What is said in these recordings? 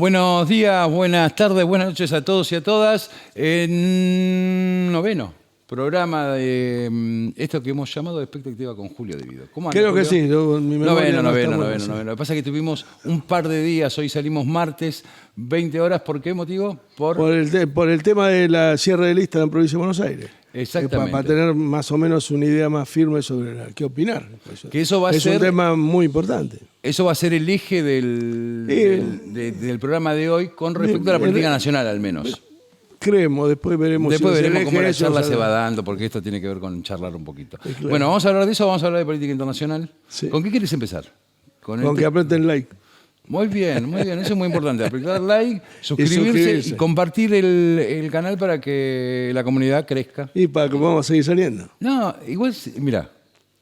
Buenos días, buenas tardes, buenas noches a todos y a todas. En noveno programa de esto que hemos llamado de Expectativa con Julio De Vido. ¿Cómo anda, Creo Julio? que sí. Noveno. Lo que pasa es que tuvimos un par de días, hoy salimos martes, 20 horas. ¿Por qué motivo? Por el tema de la cierre de lista en la provincia de Buenos Aires. Exactamente. Para tener más o menos una idea más firme sobre qué opinar. Que eso va a ser un tema muy importante. Eso va a ser el eje del programa de hoy con respecto a la política nacional, al menos. Creemos, después veremos Cómo la charla se va dando, porque esto tiene que ver con charlar un poquito. Claro. Bueno, vamos a hablar de eso, vamos a hablar de política internacional. Sí. ¿Con qué quieres empezar? Con que aprieten like. Muy bien, eso es muy importante. Apretar like, suscribirse y compartir el canal para que la comunidad crezca. Y para que podamos seguir saliendo. No, igual, mira,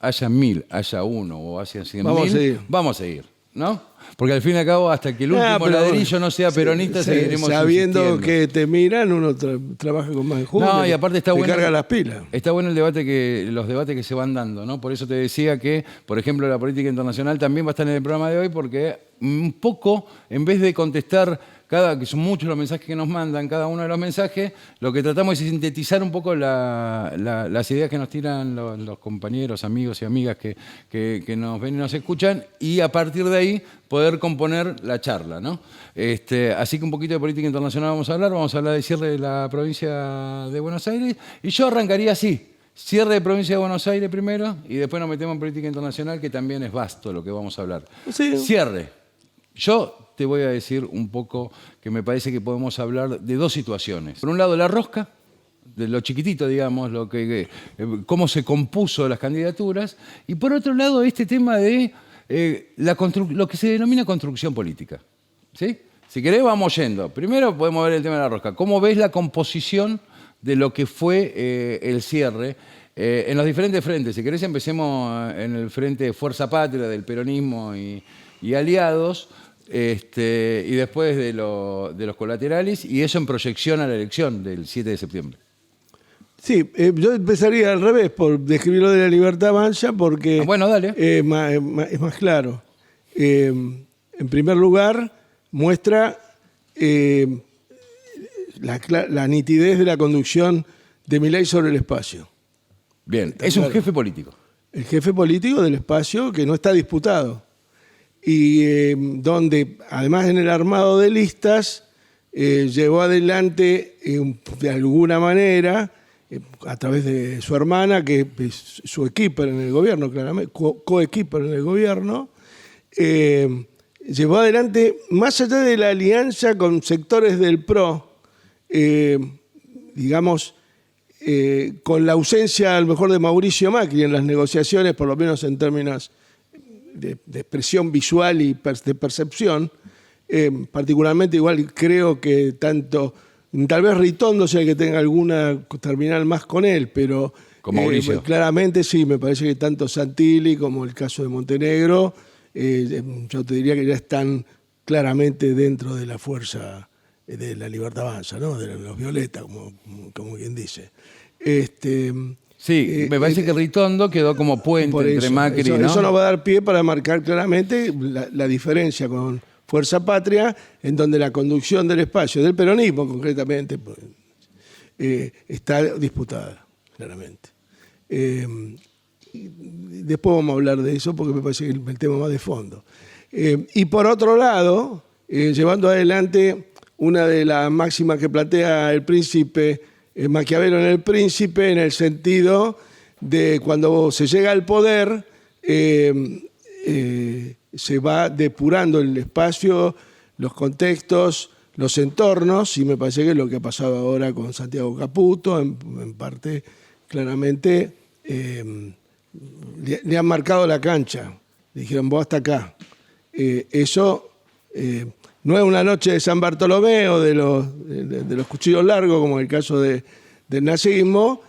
haya 1000, haya 1 o haya 100.000, vamos a seguir, ¿no? Porque al fin y al cabo, hasta que el último ladrillo no sea peronista, seguiremos sabiendo insistiendo. que te miran, uno trabaja con más enjundia. No, y aparte está bueno, carga las pilas. Está bueno los debates que se van dando, ¿no? Por eso te decía que, por ejemplo, la política internacional también va a estar en el programa de hoy, porque un poco, en vez de contestar que son muchos los mensajes que nos mandan, cada uno de los mensajes, lo que tratamos es sintetizar un poco las ideas que nos tiran los compañeros, amigos y amigas que nos ven y nos escuchan, y a partir de ahí poder componer la charla, ¿no? Así que un poquito de política internacional vamos a hablar del cierre de la provincia de Buenos Aires, y yo arrancaría así. Cierre de provincia de Buenos Aires primero, y después nos metemos en política internacional, que también es vasto lo que vamos a hablar. Sí. Cierre. Yo te voy a decir un poco que me parece que podemos hablar de dos situaciones. Por un lado, la rosca, de lo chiquitito, digamos, cómo se compuso las candidaturas, y por otro lado, este tema de lo que se denomina construcción política. ¿Sí? Si querés, vamos yendo. Primero podemos ver el tema de la rosca. ¿Cómo ves la composición de lo que fue el cierre en los diferentes frentes? Si querés, empecemos en el frente de Fuerza Patria, del peronismo y aliados, y después de los colaterales, y eso en proyección a la elección del 7 de septiembre. Sí, yo empezaría al revés, por describirlo de la Libertad Avanza, porque bueno, dale. Es más claro. En primer lugar, muestra la nitidez de la conducción de Milei sobre el espacio. Bien, es un jefe político. El jefe político del espacio que no está disputado. Y donde, además en el armado de listas, llevó adelante de alguna manera, a través de su hermana, que es su equiper en el gobierno, claramente, coequiper en el gobierno, llevó adelante, más allá de la alianza con sectores del PRO, digamos, con la ausencia a lo mejor de Mauricio Macri en las negociaciones, por lo menos en términos de expresión visual y de percepción, particularmente igual creo que tal vez Ritondo sea el que tenga alguna terminal más con él, pero con Mauricio. Claramente sí, me parece que tanto Santilli como el caso de Montenegro, yo te diría que ya están claramente dentro de la fuerza de la Libertad Avanza, ¿no? De los violetas, como quien dice. Sí, me parece que Ritondo quedó como puente entre Macri, ¿no? Eso nos va a dar pie para marcar claramente la diferencia con Fuerza Patria, en donde la conducción del espacio, del peronismo concretamente, está disputada, claramente. Después vamos a hablar de eso porque me parece que el tema más de fondo. Y por otro lado, llevando adelante una de las máximas que plantea el príncipe Maquiavelo en El Príncipe, en el sentido de cuando se llega al poder, se va depurando el espacio, los contextos, los entornos, y me parece que es lo que ha pasado ahora con Santiago Caputo, en parte, claramente, le han marcado la cancha. Le dijeron, vos hasta acá. Eso no es una noche de San Bartolomé o de los cuchillos largos, como en el caso del nazismo,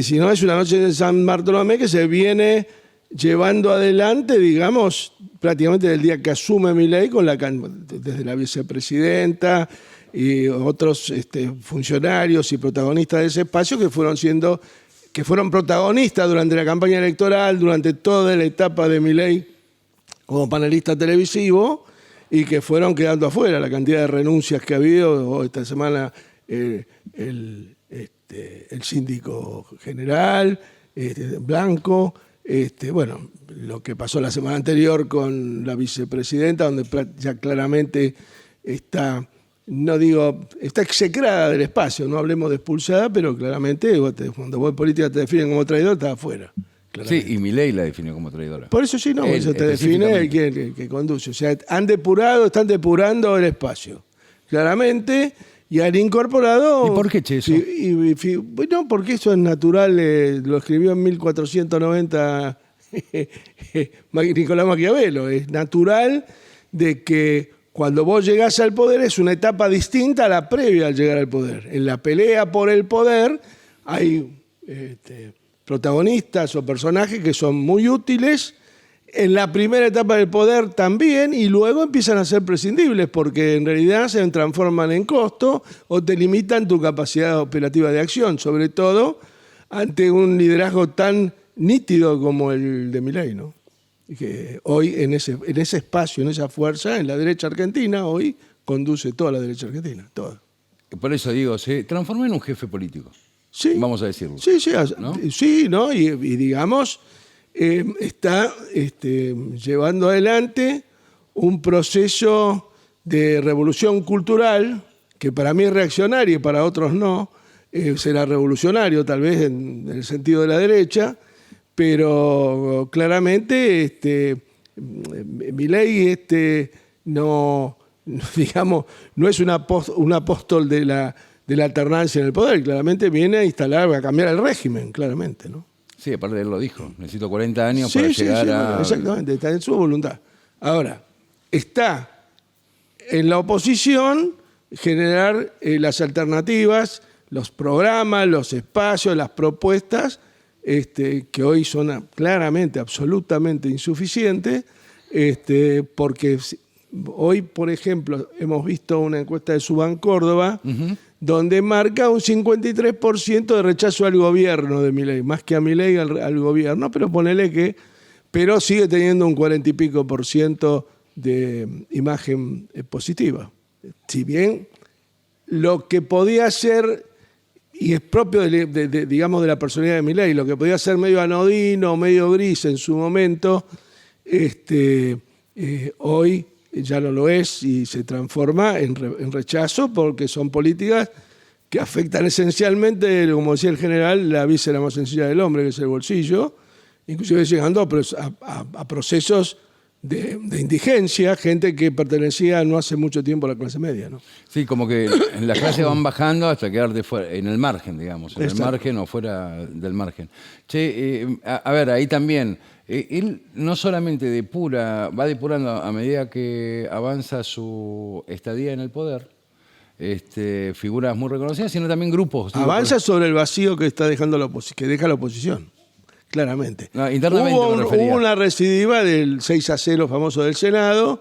sino es una noche de San Bartolomé que se viene llevando adelante, digamos, prácticamente desde el día que asume Milei, desde la vicepresidenta y otros funcionarios y protagonistas de ese espacio que fueron protagonistas durante la campaña electoral, durante toda la etapa de Milei como panelista televisivo, y que fueron quedando afuera. La cantidad de renuncias que ha habido esta semana, el síndico general, Blanco, bueno, lo que pasó la semana anterior con la vicepresidenta, donde ya claramente está, no digo, está execrada del espacio, no hablemos de expulsada, pero claramente cuando vos en política te definen como traidor, estás afuera. Sí, y Milei la definió como traidora. Por eso sí, no, Él, eso te define el que conduce. O sea, están depurando el espacio, claramente, y han incorporado... ¿Y por qué, Che, eso? Bueno, porque eso es natural, lo escribió en 1490 Nicolás Maquiavelo. Es natural de que cuando vos llegás al poder es una etapa distinta a la previa al llegar al poder. En la pelea por el poder hay... protagonistas o personajes que son muy útiles en la primera etapa del poder también, y luego empiezan a ser prescindibles porque en realidad se transforman en costo o te limitan tu capacidad operativa de acción, sobre todo ante un liderazgo tan nítido como el de Milei, ¿no? Y que hoy en ese espacio, en esa fuerza, en la derecha argentina, hoy conduce toda la derecha argentina, toda. Por eso digo, se transformó en un jefe político. Sí, vamos a decirlo. Sí, sí, ¿no? Sí, ¿no? Y digamos, está llevando adelante un proceso de revolución cultural que para mí es reaccionario y para otros no. Será revolucionario tal vez en el sentido de la derecha, pero claramente Milei no, digamos, no es un apóstol de la alternancia en el poder, claramente viene a instalar, a cambiar el régimen, claramente, ¿no? Sí, aparte él lo dijo, necesito 40 años para llegar a... Bueno, exactamente, está en su voluntad. Ahora, está en la oposición generar las alternativas, los programas, los espacios, las propuestas, que hoy son claramente, absolutamente insuficientes, porque hoy, por ejemplo, hemos visto una encuesta de Suban Córdoba, donde marca un 53% de rechazo al gobierno de Milei, más que a Milei al gobierno, pero sigue teniendo un 40 y pico % de imagen positiva. Si bien lo que podía ser, y es propio digamos de la personalidad de Milei, lo que podía ser medio anodino, medio gris en su momento, hoy ya no lo es y se transforma en rechazo, porque son políticas que afectan esencialmente, como decía el general, la víscera más sencilla del hombre, que es el bolsillo, inclusive llegando a procesos de indigencia, gente que pertenecía no hace mucho tiempo a la clase media, ¿no? Sí, como que las clases van bajando hasta quedar en el margen, digamos, en el margen o fuera del margen. Che, a ver, ahí también... él no solamente va depurando a medida que avanza su estadía en el poder, figuras muy reconocidas, sino también grupos. Avanza sobre el vacío que está dejando que deja la oposición, claramente. No, internamente hubo una recidiva del 6-0 famoso del Senado,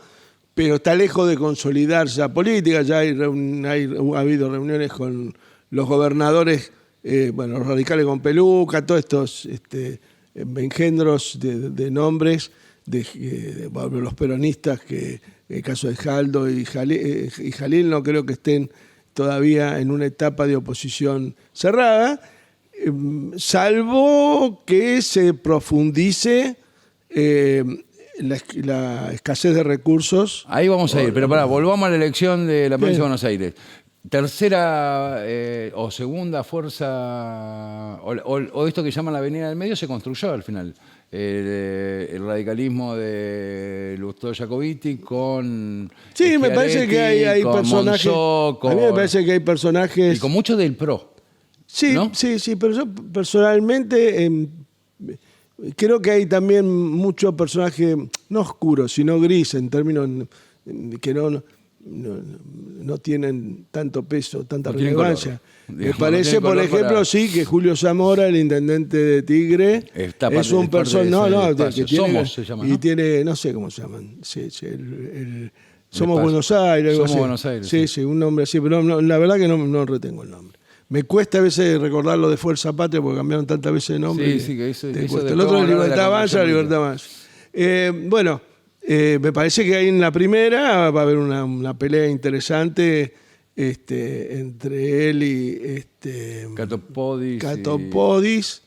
pero está lejos de consolidarse la política. Ya ha habido reuniones con los gobernadores, los radicales con peluca, todos estos... engendros de nombres de los peronistas, que en el caso de Jaldo y Jalil no creo que estén todavía en una etapa de oposición cerrada, salvo que se profundice la escasez de recursos. Ahí vamos a ir, pero volvamos a la elección de la provincia de Buenos Aires. Tercera o segunda fuerza, o esto que llaman la Avenida del Medio, se construyó al final. El radicalismo de Lustó Jacobiti con... Sí, me parece que hay personajes... Monzó, a mí me parece que hay personajes... Y con mucho del PRO. Sí, ¿no? sí, pero yo personalmente creo que hay también mucho personaje, no oscuro, sino gris, en términos que no tienen tanto peso, tanta relevancia. Me parece, por ejemplo, sí, que Julio Zamora, el intendente de Tigre, es un personaje, que tiene, Somos se llama, ¿no? Y tiene, no sé cómo se llaman, Somos Buenos Aires, algo así. Buenos Aires. Sí, un nombre así, pero la verdad que no retengo el nombre. Me cuesta a veces recordarlo de Fuerza Patria porque cambiaron tantas veces de nombre. Sí, que eso el otro es Libertad Avanza, Libertad Avanza. Bueno, Me parece que ahí en la primera va a haber una pelea interesante entre él y Catopodis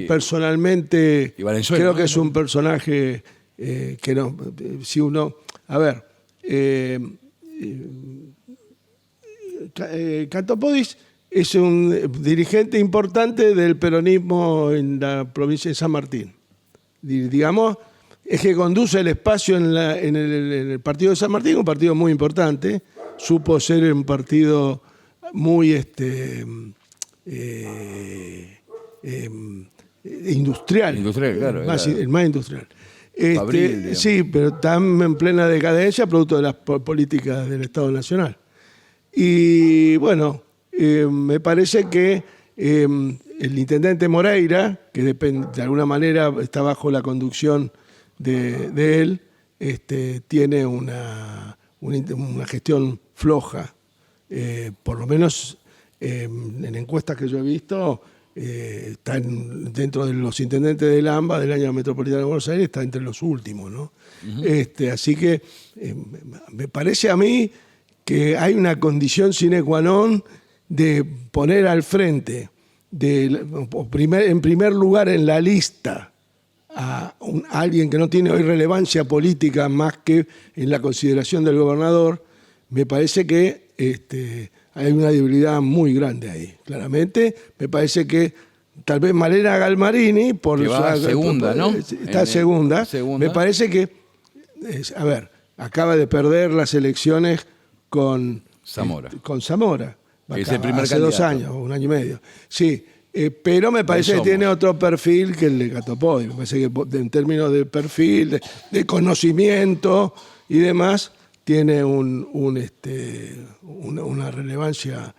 Personalmente, y Valenzuela, creo ¿no? que es un personaje que no. Si uno. A ver. Catopodis es un dirigente importante del peronismo en la provincia de San Martín. Digamos, es que conduce el espacio en el partido de San Martín, un partido muy importante. Supo ser un partido muy industrial. Industrial, claro. El más industrial. Fabril, sí, pero están en plena decadencia producto de las políticas del Estado Nacional. Y bueno, me parece que el intendente Moreira, que de alguna manera está bajo la conducción de él, tiene una gestión floja. Por lo menos en encuestas que yo he visto, está dentro de los intendentes del AMBA, del Área Metropolitana de Buenos Aires, está entre los últimos, ¿no? Así que me parece a mí que hay una condición sine qua non de poner al frente, en primer lugar en la lista, a alguien que no tiene hoy relevancia política más que en la consideración del gobernador. Me parece que hay una debilidad muy grande ahí, claramente. Me parece que tal vez Malena Galmarini, segunda, ¿no? Está segunda. Me parece que, acaba de perder las elecciones con Zamora. Es el primer hace candidato. 2 años, 1 año y medio. Sí, pero me parece que tiene otro perfil que el de Catopodis. Me parece que en términos de perfil, de conocimiento y demás, tiene una relevancia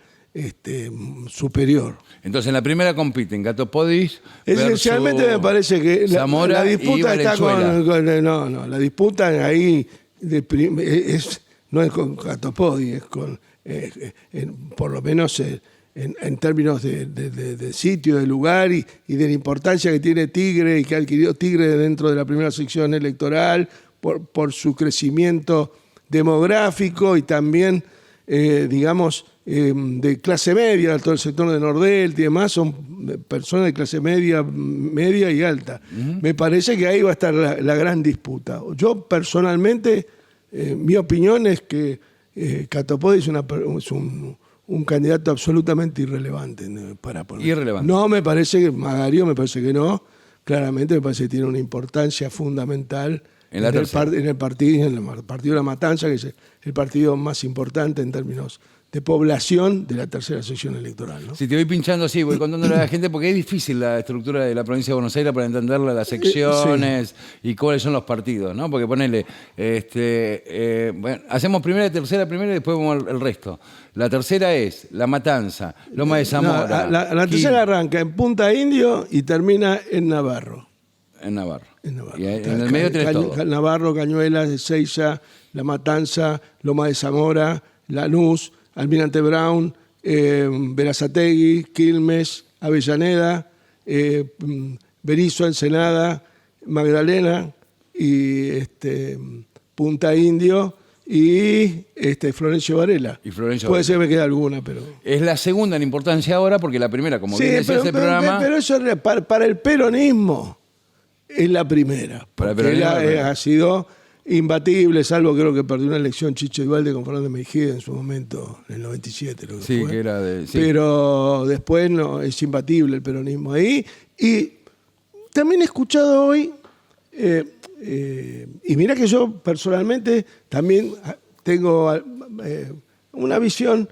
superior. Entonces, en la primera compiten Catopodis Esencialmente me parece que Zamora la disputa y está Valenzuela. no, la disputa ahí no es con Catopodis, es con por lo menos en términos de sitio, de lugar y de la importancia que tiene Tigre y que ha adquirido Tigre dentro de la primera sección electoral por su crecimiento demográfico y también, de clase media, todo el sector de Nordelta y demás, son personas de clase media y alta. Me parece que ahí va a estar la gran disputa. Yo personalmente, mi opinión es que Catopodis es un candidato absolutamente irrelevante para poner. Irrelevante. No me parece que Magario, me parece que no. Claramente me parece que tiene una importancia fundamental en el partido de La Matanza, que es el partido más importante en términos de población de la tercera sección electoral, ¿no? Si te voy pinchando así, voy contándole a la gente, porque es difícil la estructura de la provincia de Buenos Aires para entenderla, las secciones y cuáles son los partidos, ¿no? Porque ponele, bueno, hacemos primera, tercera, primera y después vamos el resto. La tercera es La Matanza, Loma de Zamora. La tercera arranca en Punta Indio y termina en Navarro. En Navarro. Y en el medio tenés todo. Navarro, Cañuelas, Ezeiza, La Matanza, Loma de Zamora, Lanús, Almirante Brown, Berazategui, Quilmes, Avellaneda, Berizo, Ensenada, Magdalena y Punta Indio y Florencio Varela. Puede ser que me quede alguna, pero... Es la segunda en importancia ahora porque la primera, como bien decía ese programa... Pero eso para el peronismo es la primera. Porque ha sido imbatible, salvo creo que perdió una elección Chicho Duvalde con Fernández Mejía en su momento, en el 97. Creo que sí, fue. que era de... Sí. Pero después no, es imbatible el peronismo ahí. Y también he escuchado hoy, y mira que yo personalmente también tengo una visión,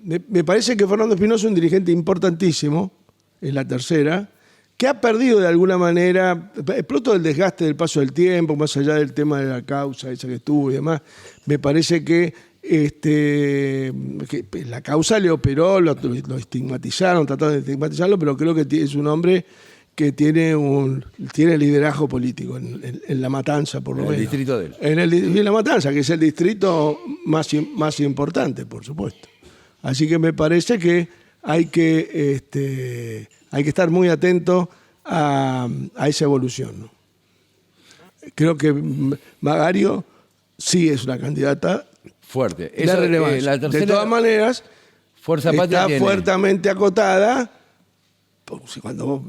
me parece que Fernando Espinosa es un dirigente importantísimo, es la tercera, que ha perdido de alguna manera, producto del desgaste del paso del tiempo, más allá del tema de la causa esa que estuvo y demás, me parece que la causa le operó, lo estigmatizaron, trataron de estigmatizarlo, pero creo que es un hombre que tiene liderazgo político en La Matanza, por lo menos. En el distrito de él. En La Matanza, que es el distrito más importante, por supuesto. Así que me parece que hay que estar muy atento a esa evolución, ¿no? creo que Magario sí es una candidata Fuerte. de relevancia. La tercera, de todas maneras, Fuerza Patria está tiene. fuertemente acotada. Cuando vos,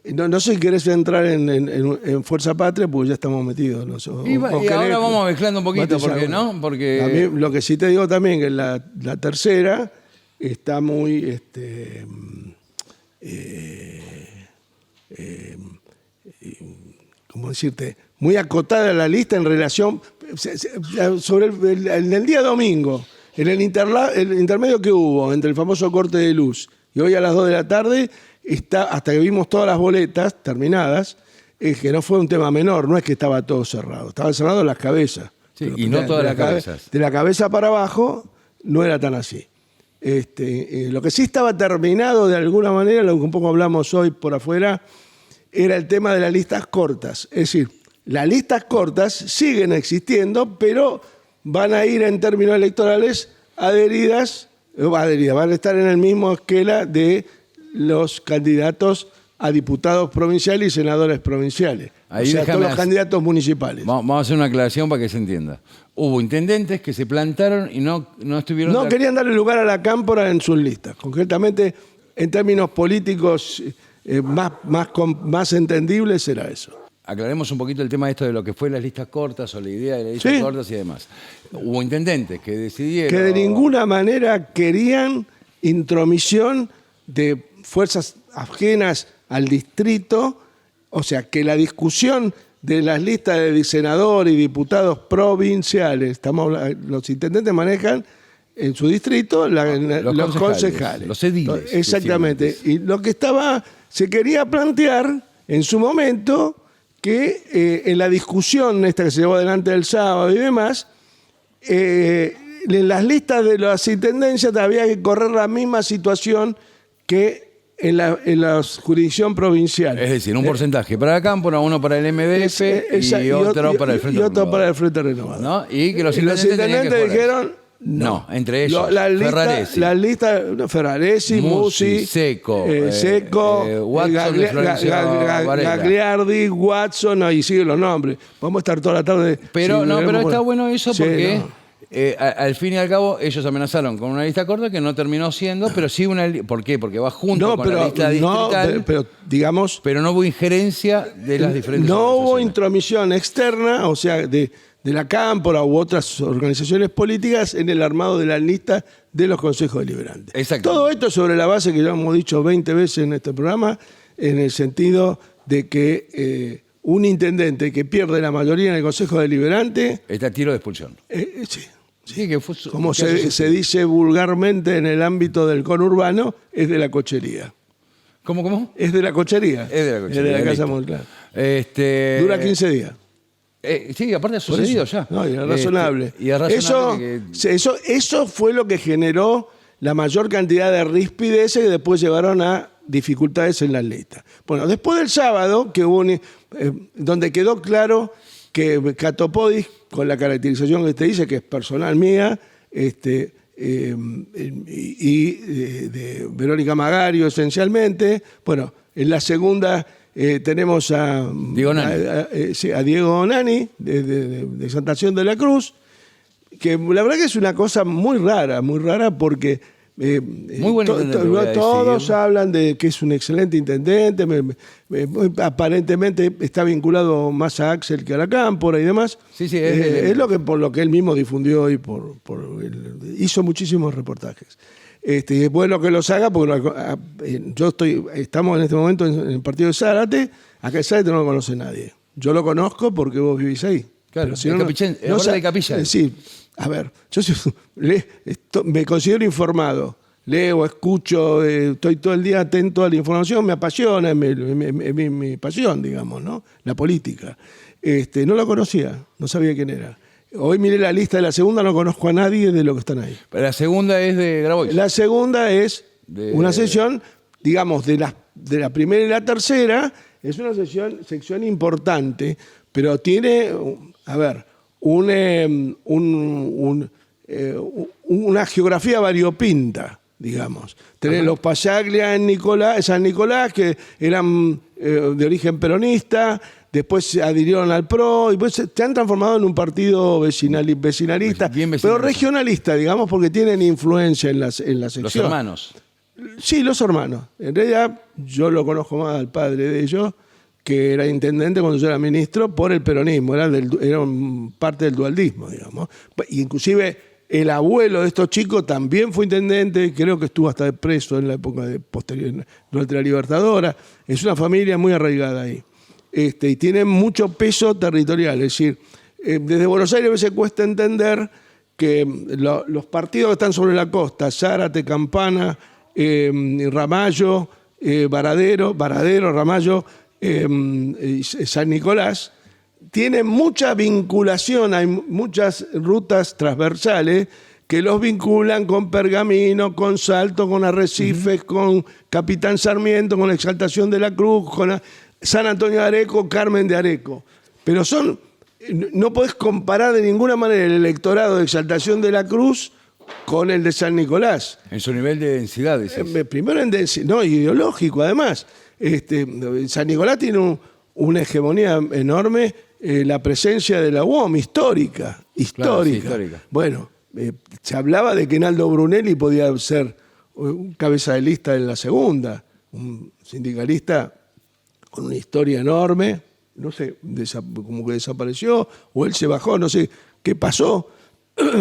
no sé si querés entrar en Fuerza Patria, porque ya estamos metidos. No sé, Y ahora vamos mezclando un poquito, porque, ¿no? Porque a mí, lo que sí te digo también, que la tercera está muy... ¿cómo decirte? Muy acotada la lista en relación... sobre el día domingo, en el intermedio que hubo entre el famoso corte de luz y hoy a las 2 de la tarde, hasta que vimos todas las boletas terminadas, que no fue un tema menor, no es que estaba todo cerrado, estaban cerradas las cabezas. sí, y no todas las cabezas. De la cabeza para abajo no era tan así. Lo que sí estaba terminado de alguna manera, lo que un poco hablamos hoy por afuera, era el tema de las listas cortas. Es decir, las listas cortas siguen existiendo, pero van a ir en términos electorales adheridas, van a estar en el mismo esquela de los candidatos a diputados provinciales y senadores provinciales. Ahí o sea, todos los candidatos municipales. Vamos a hacer una aclaración para que se entienda. Hubo intendentes que se plantaron y no estuvieron... No querían darle lugar a la cámpora en sus listas. Concretamente, en términos políticos más entendibles, era eso. Aclaremos un poquito el tema de esto de lo que fue las listas cortas o la idea de las listas cortas y demás. Hubo intendentes que decidieron... Que de ninguna manera querían intromisión de fuerzas ajenas al distrito, o sea, que la discusión de las listas de senadores y diputados provinciales, los intendentes manejan en su distrito los concejales. Los ediles. Exactamente. Y lo que se quería plantear en su momento, que en la discusión esta que se llevó adelante el sábado y demás, en las listas de las intendencias había que correr la misma situación que en la jurisdicción provincial. Es decir, un porcentaje para la cámpora, uno para el MDF y otro para el Frente Renovado. Y otro para el Frente Renovado. ¿No? Y que los intendentes dijeron... No, entre ellos. La lista, Ferraresi, Musi, Seco, Watson, Gagliardi, Watson, ahí siguen los nombres. Vamos a estar toda la tarde. Pero está bueno eso porque al fin y al cabo ellos amenazaron con una lista corta que no terminó siendo, pero sí una... ¿Por qué? Porque va junto con la lista distrital. Pero no hubo injerencia de las diferentes No hubo intromisión externa, o sea, de la cámpora u otras organizaciones políticas en el armado de las listas de los consejos deliberantes. Exacto. Todo esto sobre la base que ya hemos dicho 20 veces en este programa, en el sentido de que un intendente que pierde la mayoría en el consejo deliberante... Está a tiro de expulsión. Sí, que fue, como se dice vulgarmente en el ámbito del conurbano, es de la cochería. ¿Cómo? Es de la cochería. Es de la cochería. Es de la Casa Monclar. Dura 15 días. Sí, aparte ha sucedido ya. No, y es razonable. Y es razonable eso fue lo que generó la mayor cantidad de ríspideces que después llevaron a dificultades en las listas. Bueno, después del sábado, que hubo donde quedó claro que Catopodis, con la caracterización que te dice, que es personal mía, y de Verónica Magario esencialmente, bueno, en la segunda... tenemos a Diego Onani de Santa Acción de la Cruz, que la verdad que es una cosa muy rara porque todos hablan de que es un excelente intendente, aparentemente está vinculado más a Axel que a la cámpora y demás. Sí, es por lo que él mismo difundió y hizo muchísimos reportajes. Y es bueno que los haga porque estamos en este momento en el partido de Zárate. Acá en Zárate no lo conoce nadie. Yo lo conozco porque vos vivís ahí. Claro, si de Capilla. Sí, a ver, yo me considero informado. Leo, escucho, estoy todo el día atento a la información, me apasiona, es mi pasión, digamos, ¿no? La política. No lo conocía, no sabía quién era. Hoy miré la lista de la segunda, no conozco a nadie de los que están ahí. Pero la segunda es de Grabois. La segunda es una sesión, digamos, de la primera y la tercera, es una sección importante, pero tiene, a ver, una geografía variopinta, digamos. Tenés los Pasaglia en San Nicolás, que eran de origen peronista, después se adhirieron al PRO, y pues se han transformado en un partido vecinalista, Bien pero vecinalista. regionalista, digamos, porque tienen influencia en la sección. Los hermanos. Sí, los hermanos. En realidad, yo lo conozco más al padre de ellos, que era intendente cuando yo era ministro, por el peronismo, era parte del dualdismo, digamos. Inclusive el abuelo de estos chicos también fue intendente, creo que estuvo hasta preso en la época posterior, durante la Libertadora. Es una familia muy arraigada ahí. Y tiene mucho peso territorial, es decir, desde Buenos Aires a veces cuesta entender que los partidos que están sobre la costa, Zárate, Campana, Ramallo, Varadero, Ramallo, San Nicolás, tienen mucha vinculación, hay muchas rutas transversales que los vinculan con Pergamino, con Salto, con Arrecifes, con Capitán Sarmiento, con la Exaltación de la Cruz, con San Antonio de Areco, Carmen de Areco. Pero no podés comparar de ninguna manera el electorado de Exaltación de la Cruz con el de San Nicolás. En su nivel de densidad, dices. Primero en densidad, no, ideológico además. San Nicolás tiene una hegemonía enorme, la presencia de la UOM histórica. Claro, sí, histórica. Bueno, se hablaba de que Naldo Brunelli podía ser un cabeza de lista en la segunda, un sindicalista con una historia enorme, no sé, como que desapareció, o él se bajó, no sé qué pasó,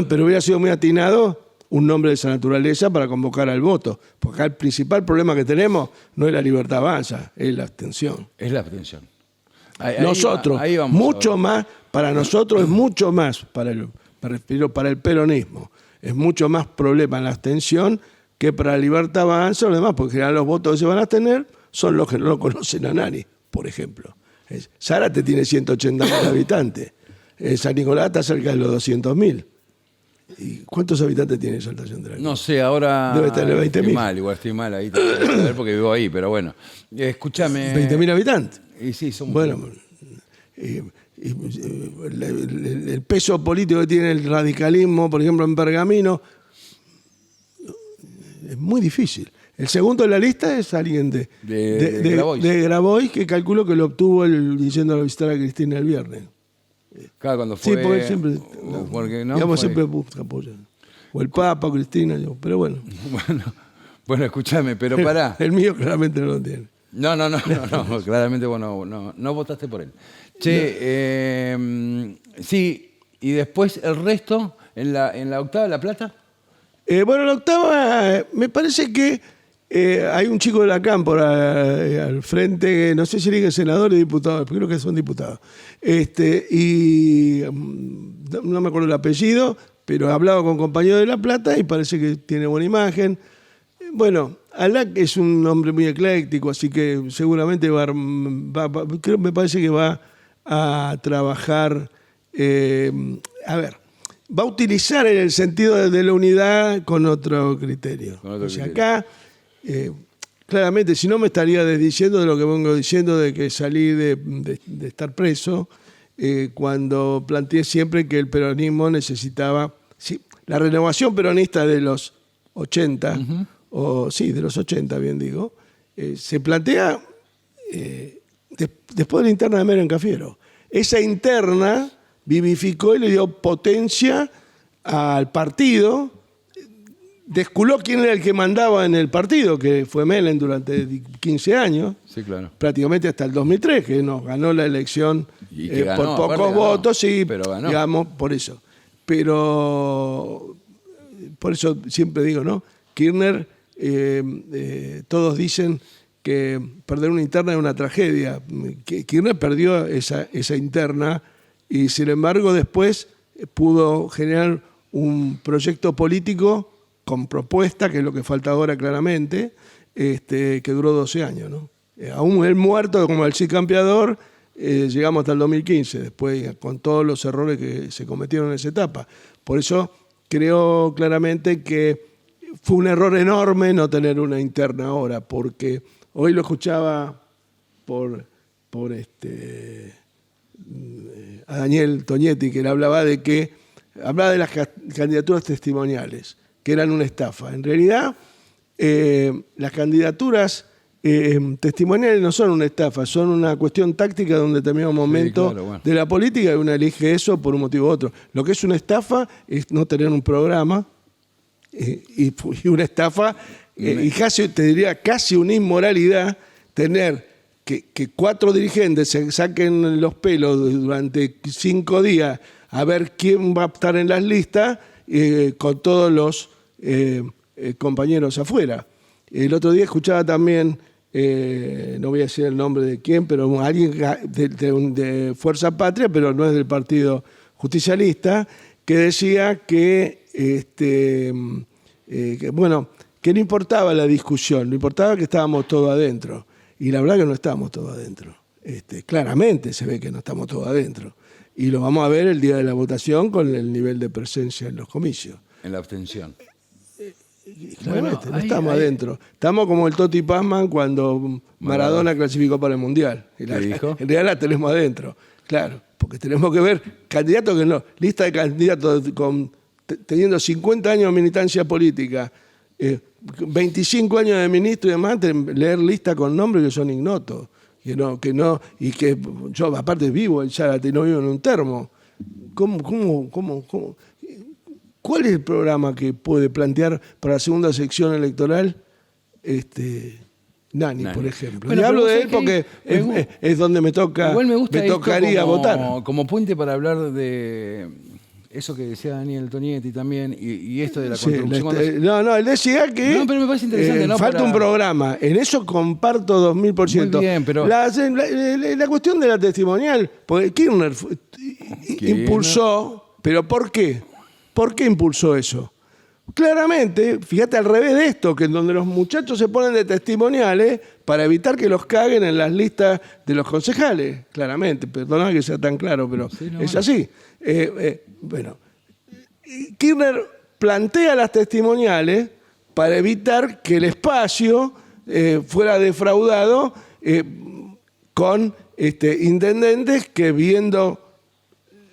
pero hubiera sido muy atinado un nombre de esa naturaleza para convocar al voto. Porque acá el principal problema que tenemos no es la Libertad Avanza, es la abstención. Es la abstención. Nosotros, ahí vamos mucho más, para nosotros es mucho más, para el peronismo, es mucho más problema la abstención que para la Libertad Avanza o lo demás, porque en general los votos que se van a tener son los que no lo conocen a Nani, por ejemplo. Zárate tiene 180.000 habitantes, San Nicolás está cerca de los 200.000. ¿Y cuántos habitantes tiene Exaltación de la Cruz? No sé, ahora debe tener 20.000. Igual estoy mal ahí, tengo que saber porque vivo ahí, pero bueno. Escúchame. 20.000 habitantes. Y sí, son Bueno, el peso político que tiene el radicalismo, por ejemplo, en Pergamino, es muy difícil. El segundo en la lista es alguien de Grabois, que calculo que lo obtuvo diciendo a visitar a Cristina el viernes. Claro, cuando fue. Sí, porque siempre, porque no, digamos, fue... siempre busca apoyo. O el Papa, o Cristina, pero bueno. Bueno, escúchame, pero pará. El mío claramente no lo tiene. No, claramente vos no votaste por él. Che, sí, y después el resto, en la octava, La Plata. Bueno, la octava, me parece que hay un chico de la Cámpora al frente, no sé si eligen senadores o diputados, creo que son diputados. Y no me acuerdo el apellido, pero he hablado con compañeros de La Plata y parece que tiene buena imagen. Bueno, Alac es un hombre muy ecléctico, así que seguramente me parece que va a trabajar, va a utilizar en el sentido de la unidad con otro criterio. Acá, claramente, si no me estaría desdiciendo de lo que vengo diciendo, de que salí de estar preso, cuando planteé siempre que el peronismo necesitaba, la renovación peronista de los 80, de los 80, bien digo, se plantea después de la interna de Menem Cafiero. Esa interna vivificó y le dio potencia al partido, desculó quién era el que mandaba en el partido, que fue Menem durante 15 años, sí, claro. Prácticamente hasta el 2003, que nos ganó la elección ganó, por pocos votos, sí, pero ganó. Digamos, por eso. Pero por eso siempre digo, ¿no? Kirchner, todos dicen que perder una interna es una tragedia. Kirchner perdió esa interna y sin embargo después pudo generar un proyecto político con propuesta, que es lo que falta ahora claramente, que duró 12 años, ¿no? Aún él muerto como el Cid Campeador, llegamos hasta el 2015, después con todos los errores que se cometieron en esa etapa. Por eso creo claramente que fue un error enorme no tener una interna ahora, porque hoy lo escuchaba a Daniel Toñetti, que le hablaba de las candidaturas testimoniales, que eran una estafa. En realidad, las candidaturas testimoniales no son una estafa, son una cuestión táctica de un determinado momento claro, bueno. de la política y uno elige eso por un motivo u otro. Lo que es una estafa es no tener un programa y una estafa, y casi, te diría, casi una inmoralidad tener que 4 dirigentes se saquen los pelos durante 5 días a ver quién va a estar en las listas con todos los compañeros afuera. El otro día escuchaba también, no voy a decir el nombre de quién, pero alguien de Fuerza Patria, pero no es del Partido Justicialista, que decía que no importaba la discusión, no importaba que estábamos todos adentro. Y la verdad que no estamos todos adentro. Claramente se ve que no estamos todos adentro. Y lo vamos a ver el día de la votación con el nivel de presencia en los comicios. En la abstención. Claramente, no estamos adentro. Estamos como el Toti Pazman cuando Maradona clasificó para el Mundial. ¿Qué dijo? En realidad la tenemos adentro. Claro, porque tenemos que ver candidatos que no. Lista de candidatos teniendo 50 años de militancia política, 25 años de ministro y demás, leer listas con nombres que son ignotos. Y que yo aparte vivo en Zárate y no vivo en un termo. ¿Cómo? ¿Cuál es el programa que puede plantear para la segunda sección electoral Nani, por ejemplo? Bueno, y hablo de él porque es donde me tocaría votar. Como puente para hablar de eso que decía Daniel Tonietti también, y esto de la construcción. Él decía que no, pero me parece interesante, falta un programa. En eso comparto 2000%. Muy bien, pero la cuestión de la testimonial, porque Kirchner impulsó, pero ¿por qué? ¿Por qué impulsó eso? Claramente, fíjate al revés de esto, que en donde los muchachos se ponen de testimoniales para evitar que los caguen en las listas de los concejales. Claramente, perdona que sea tan claro, pero es así. Kirchner plantea las testimoniales para evitar que el espacio fuera defraudado con intendentes que, viendo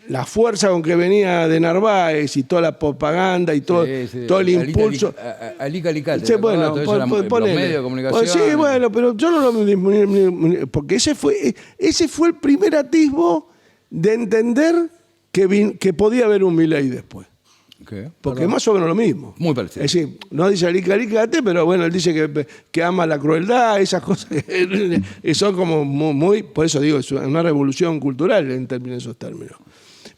la fuerza con que venía de Narváez y toda la propaganda y todo el impulso. Alicate. Sí, bueno, los medios de comunicación. Sí, bueno, pero yo no lo. Porque ese fue el primer atisbo de entender que podía haber un Milei después. ¿Qué? Porque es más o menos lo mismo. Muy parecido. Es decir, no dice alicate, pero bueno, él dice que ama la crueldad, esas cosas que son como muy. Por eso digo, es una revolución cultural en esos términos.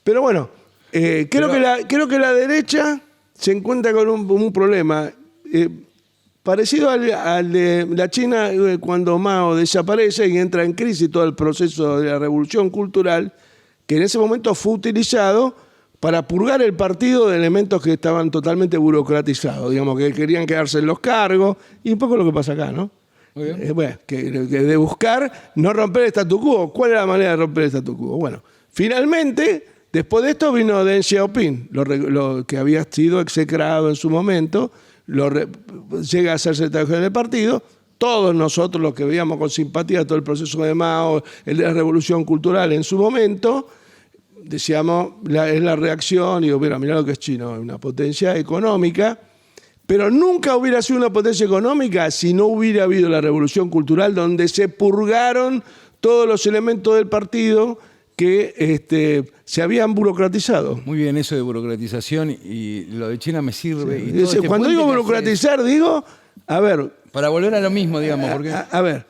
Pero bueno, creo que la derecha se encuentra con un problema parecido al de la China cuando Mao desaparece y entra en crisis todo el proceso de la revolución cultural, que en ese momento fue utilizado para purgar el partido de elementos que estaban totalmente burocratizados, digamos, que querían quedarse en los cargos, y un poco lo que pasa acá, ¿no? Muy bien. Que de buscar no romper el statu quo. ¿Cuál es la manera de romper el statu quo? Bueno, finalmente, después de esto vino Deng Xiaoping, lo que había sido execrado en su momento, llega a ser secretario general del partido. Todos nosotros, los que veíamos con simpatía todo el proceso de Mao, el de la revolución cultural en su momento, decíamos, es la reacción, y digo, mirá lo que es China, es una potencia económica, pero nunca hubiera sido una potencia económica si no hubiera habido la revolución cultural, donde se purgaron todos los elementos del partido que se habían burocratizado. Muy bien, eso de burocratización, y lo de China me sirve. Sí. Y todo cuando digo burocratizar, digo, a ver... Para volver a lo mismo, digamos. Porque... A ver,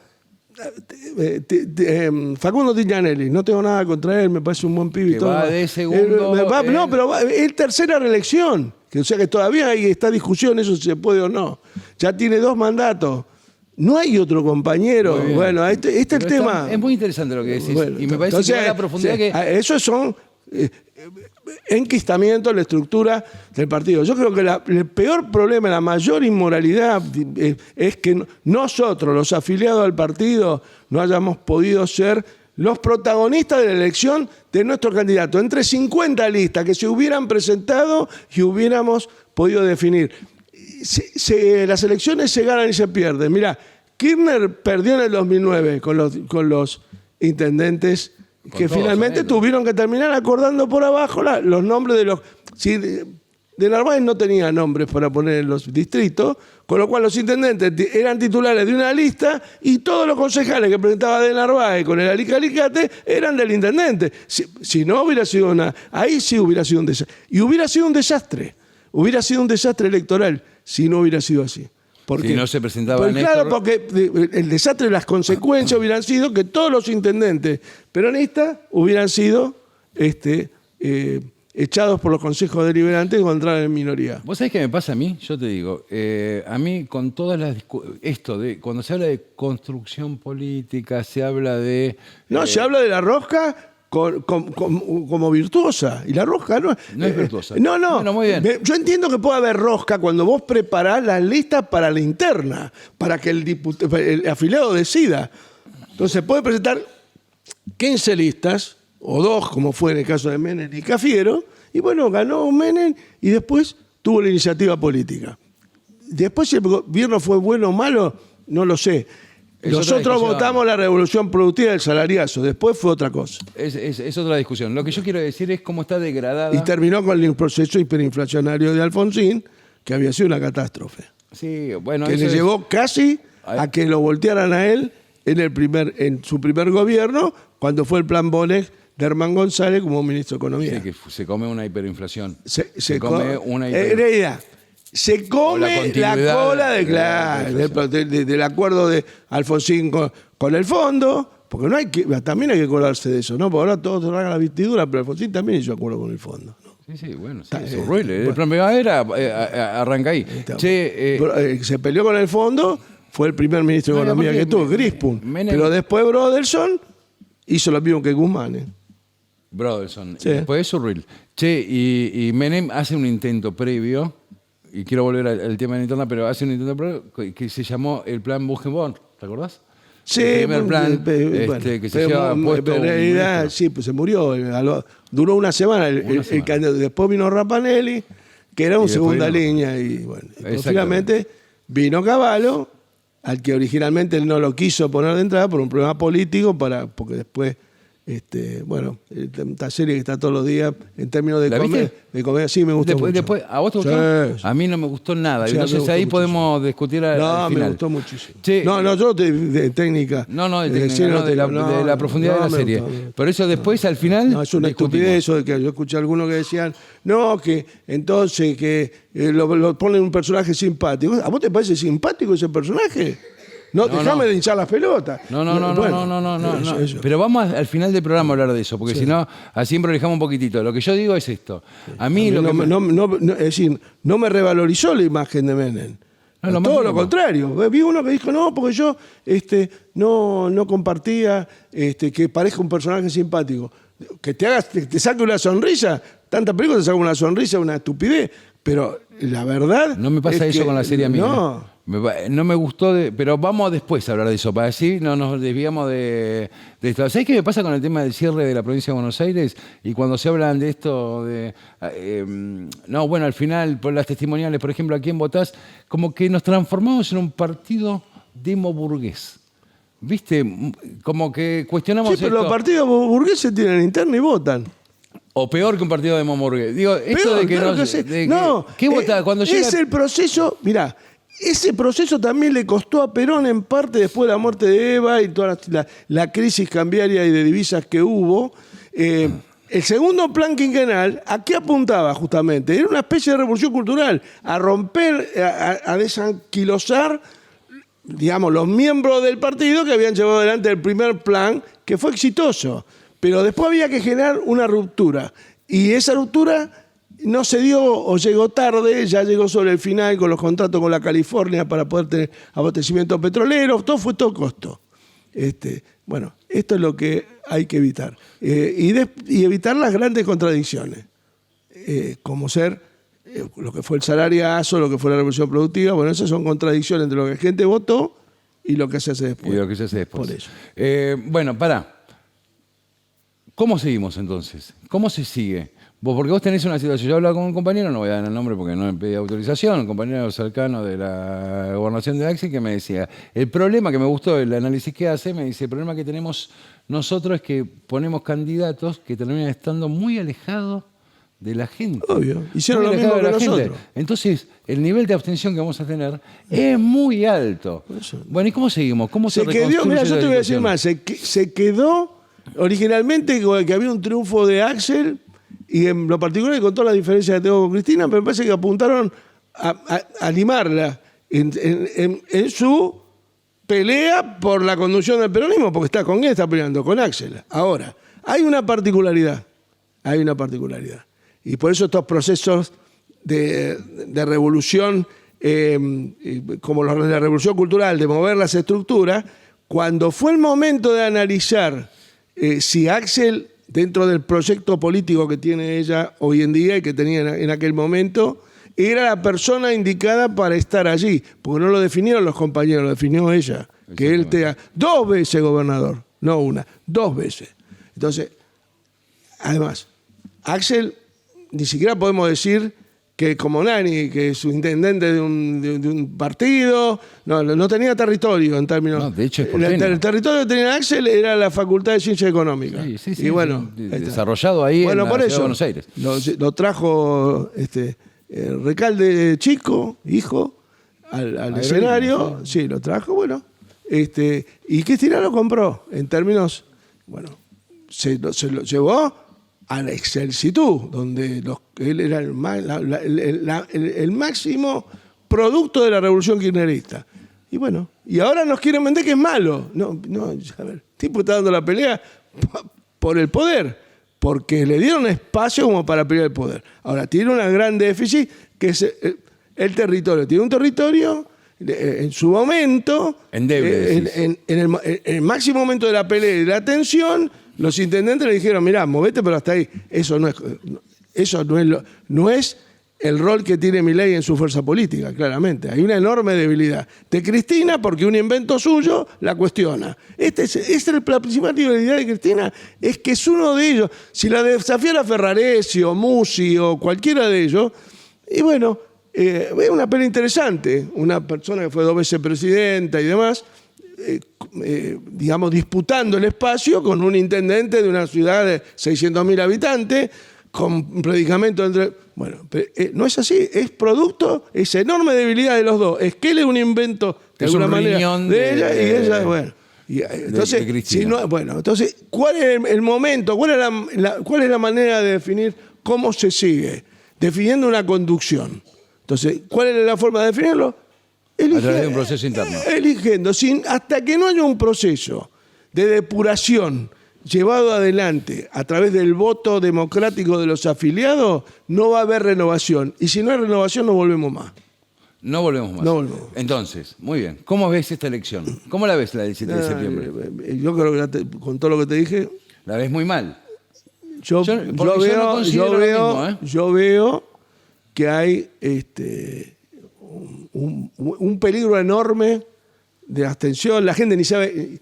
Facundo Tignanelli, no tengo nada contra él, me parece un buen pibe. Que va de segundo. No, pero es tercera reelección. O sea que todavía hay esta discusión, eso si se puede o no. Ya tiene 2 mandatos. No hay otro compañero. Bueno, este es el tema. Es muy interesante lo que decís. Bueno, y me parece que va a la profundidad que... Esos son enquistamientos, la estructura del partido. Yo creo que el peor problema, la mayor inmoralidad es que nosotros, los afiliados al partido, no hayamos podido ser los protagonistas de la elección de nuestro candidato. Entre 50 listas que se hubieran presentado y hubiéramos podido definir. Las elecciones se ganan y se pierden. Mirá, Kirchner perdió en el 2009 con los intendentes que finalmente tuvieron que terminar acordando por abajo los nombres de los... de Narváez no tenía nombres para poner en los distritos, con lo cual los intendentes eran titulares de una lista y todos los concejales que presentaba de Narváez con el alicate eran del intendente. Si no hubiera sido ahí sí hubiera sido un desastre. Y hubiera sido un desastre. Hubiera sido un desastre electoral si no hubiera sido así. Si no se presentaba Néstor. Claro, porque el desastre, las consecuencias hubieran sido que todos los intendentes peronistas hubieran sido echados por los consejos deliberantes cuando entraron en minoría. ¿Vos sabés qué me pasa a mí? Yo te digo, a mí con todas las... cuando se habla de construcción política, se habla de... No, se habla de la rosca como virtuosa. Y la rosca no es virtuosa. No. Bueno, muy bien. Yo entiendo que puede haber rosca cuando vos preparás las listas para la interna, para que el afiliado decida. Entonces puede presentar 15 listas, o 2, como fue en el caso de Menem y Cafiero, y bueno, ganó Menem y después tuvo la iniciativa política. Después si el gobierno fue bueno o malo, no lo sé. Nosotros votamos la revolución productiva del salariazo, después fue otra cosa. Es otra discusión. Lo que yo quiero decir es cómo está degradada... Y terminó con el proceso hiperinflacionario de Alfonsín, que había sido una catástrofe. Sí, bueno... Que le llevó casi a que lo voltearan a él en su primer gobierno, cuando fue el plan Bonex de Herman González como ministro de Economía. Sí, que se come una hiperinflación. Se come una hiperinflación. Se come la cola del acuerdo de Alfonsín con el fondo, porque también hay que colarse de eso, ¿no? Porque ahora todos tragan la vestidura, pero Alfonsín también hizo acuerdo con el fondo, ¿no? Sí, bueno, sí, es horrible. El plan era arranca ahí. Se peleó con el fondo, fue el primer ministro de Economía que tuvo, Grispun. Pero después Broderson hizo lo mismo que Guzmán. Broderson. Sí. Después es horrible. Y Menem hace un intento previo, y quiero volver al tema de la interna, pero hace un intento previo que se llamó el plan Buchenwald, ¿te acordás? Sí, el primer plan que se llevaba puesto. En realidad, sí, pues se murió. Duró una semana. Después vino Rapanelli, que era un segunda línea. Y bueno, finalmente vino Cavallo, al que originalmente él no lo quiso poner de entrada por un problema político, porque después. Esta serie que está todos los días en términos de comedia, sí me gustó mucho. Después, ¿a vos te gustó? Sí. A mí no me gustó nada. Sí, entonces ahí podemos discutir al final. Me gustó muchísimo. Sí. Yo de técnica. De la profundidad de la serie. Por eso después, al final... No, es una estupidez eso de que yo escuché a algunos que decían, que entonces que lo ponen un personaje simpático. ¿A vos te parece simpático ese personaje? No, déjame de hinchar las pelotas. No. Pero vamos al final del programa a hablar de eso, porque si no, así emprolejamos un poquitito. Lo que yo digo es esto. A mí es decir, no me revalorizó la imagen de Menem. Todo lo contrario. Vi uno que dijo, no, porque yo no compartía que parezca un personaje simpático. Que te saque una sonrisa. Tantas películas te sacan una sonrisa, una estupidez. Pero la verdad... No me pasa eso con la serie amiga. No me gustó, pero vamos después a hablar de eso, para así no nos desviamos de esto. ¿Sabés qué me pasa con el tema del cierre de la provincia de Buenos Aires? Y cuando se hablan de esto, al final, por las testimoniales, por ejemplo, ¿a quién votás? Como que nos transformamos en un partido demoburgués. ¿Viste? Como que cuestionamos esto. Sí, pero los partidos burgueses tienen interna y votan. O peor que un partido demoburgués. Digo, esto de que claro no... ¿Qué votás? Cuando llega... Es el proceso... Mirá, ese proceso también le costó a Perón en parte después de la muerte de Eva y toda la crisis cambiaria y de divisas que hubo. El segundo plan quinquenal, ¿a qué apuntaba justamente? Era una especie de revolución cultural, a romper, a desanquilosar, digamos, los miembros del partido que habían llevado adelante el primer plan, que fue exitoso. Pero después había que generar una ruptura. Y esa ruptura... no se dio o llegó tarde, ya llegó sobre el final con los contratos con la California para poder tener abastecimiento petrolero, todo costo. Esto es lo que hay que evitar. Y evitar las grandes contradicciones, como ser lo que fue el salariazo, lo que fue la revolución productiva. Bueno, esas son contradicciones entre lo que la gente votó y lo que se hace después. Por eso. Pará. ¿Cómo seguimos entonces? ¿Cómo se sigue? Porque vos tenés una situación, yo hablaba con un compañero, no voy a dar el nombre porque no me pedí autorización, un compañero cercano de la gobernación de Axi que me decía, el problema que me gustó el análisis que hace, me dice, el problema que tenemos nosotros es que ponemos candidatos que terminan estando muy alejados de la gente. Obvio. Hicieron Muy lo mismo alejado que de la nosotros. gente. Entonces, el nivel de abstención que vamos a tener es muy alto. Bueno, ¿y cómo seguimos? ¿Cómo se Se quedó, reconstruye mira, yo la te voy a decir situación? más, se quedó originalmente que había un triunfo de Axel, y en lo particular, y con todas las diferencias que tengo con Cristina, pero me parece que apuntaron a limarla en su pelea por la conducción del peronismo, porque está con él, está peleando con Axel. Ahora, hay una particularidad, y por eso estos procesos de revolución, como la revolución cultural, de mover las estructuras, cuando fue el momento de analizar si Axel, dentro del proyecto político que tiene ella hoy en día y que tenía en aquel momento, era la persona indicada para estar allí, porque no lo definieron los compañeros, lo definió ella, que él tenga 2 veces gobernador, no una, 2 veces. Entonces, además, Axel, ni siquiera podemos decir que como Nani, que es un intendente de un partido, no tenía territorio en términos... No, de hecho es el territorio que tenía Axel era la Facultad de Ciencias Económicas. Sí, y bueno, desarrollado ahí en la por ciudad eso, de Buenos Aires. lo trajo Recalde chico, hijo, al escenario. Sí, lo trajo, bueno. Y Cristina lo compró en términos, bueno, se lo llevó a la excelsitud, donde él era el máximo producto de la revolución kirchnerista. Y bueno, y ahora nos quieren vender que es malo. No, a ver, el tipo está dando la pelea por el poder, porque le dieron espacio como para pelear el poder. Ahora, tiene una gran déficit, que es el territorio. Tiene un territorio en su momento, endeble, en el máximo momento de la pelea y de la tensión, los intendentes le dijeron, mirá, movete, pero hasta ahí. Eso no es el rol que tiene Milei en su fuerza política, claramente. Hay una enorme debilidad de Cristina porque un invento suyo la cuestiona. Esta es la principal debilidad de Cristina, es que es uno de ellos. Si la desafiara Ferraresi o Musi o cualquiera de ellos, y bueno, es una pelea interesante. Una persona que fue 2 veces presidenta y demás, digamos, disputando el espacio con un intendente de una ciudad de 600.000 habitantes, con un predicamento entre... Bueno, no es así, es producto, es enorme debilidad de los dos. Es que él es un invento de alguna manera de ella y ella, bueno. Entonces, entonces, ¿cuál es el momento? ¿Cuál es la manera de definir cómo se sigue? Definiendo una conducción. Entonces, ¿cuál es la forma de definirlo? A través de un proceso interno. Eligiendo, hasta que no haya un proceso de depuración llevado adelante a través del voto democrático de los afiliados, no va a haber renovación. Y si no hay renovación, no volvemos más. No volvemos más. Entonces, muy bien. ¿Cómo ves esta elección? ¿Cómo la ves la del 7 de septiembre? Yo creo que con todo lo que te dije... La ves muy mal. Yo veo que hay un peligro enorme de abstención. La gente ni sabe...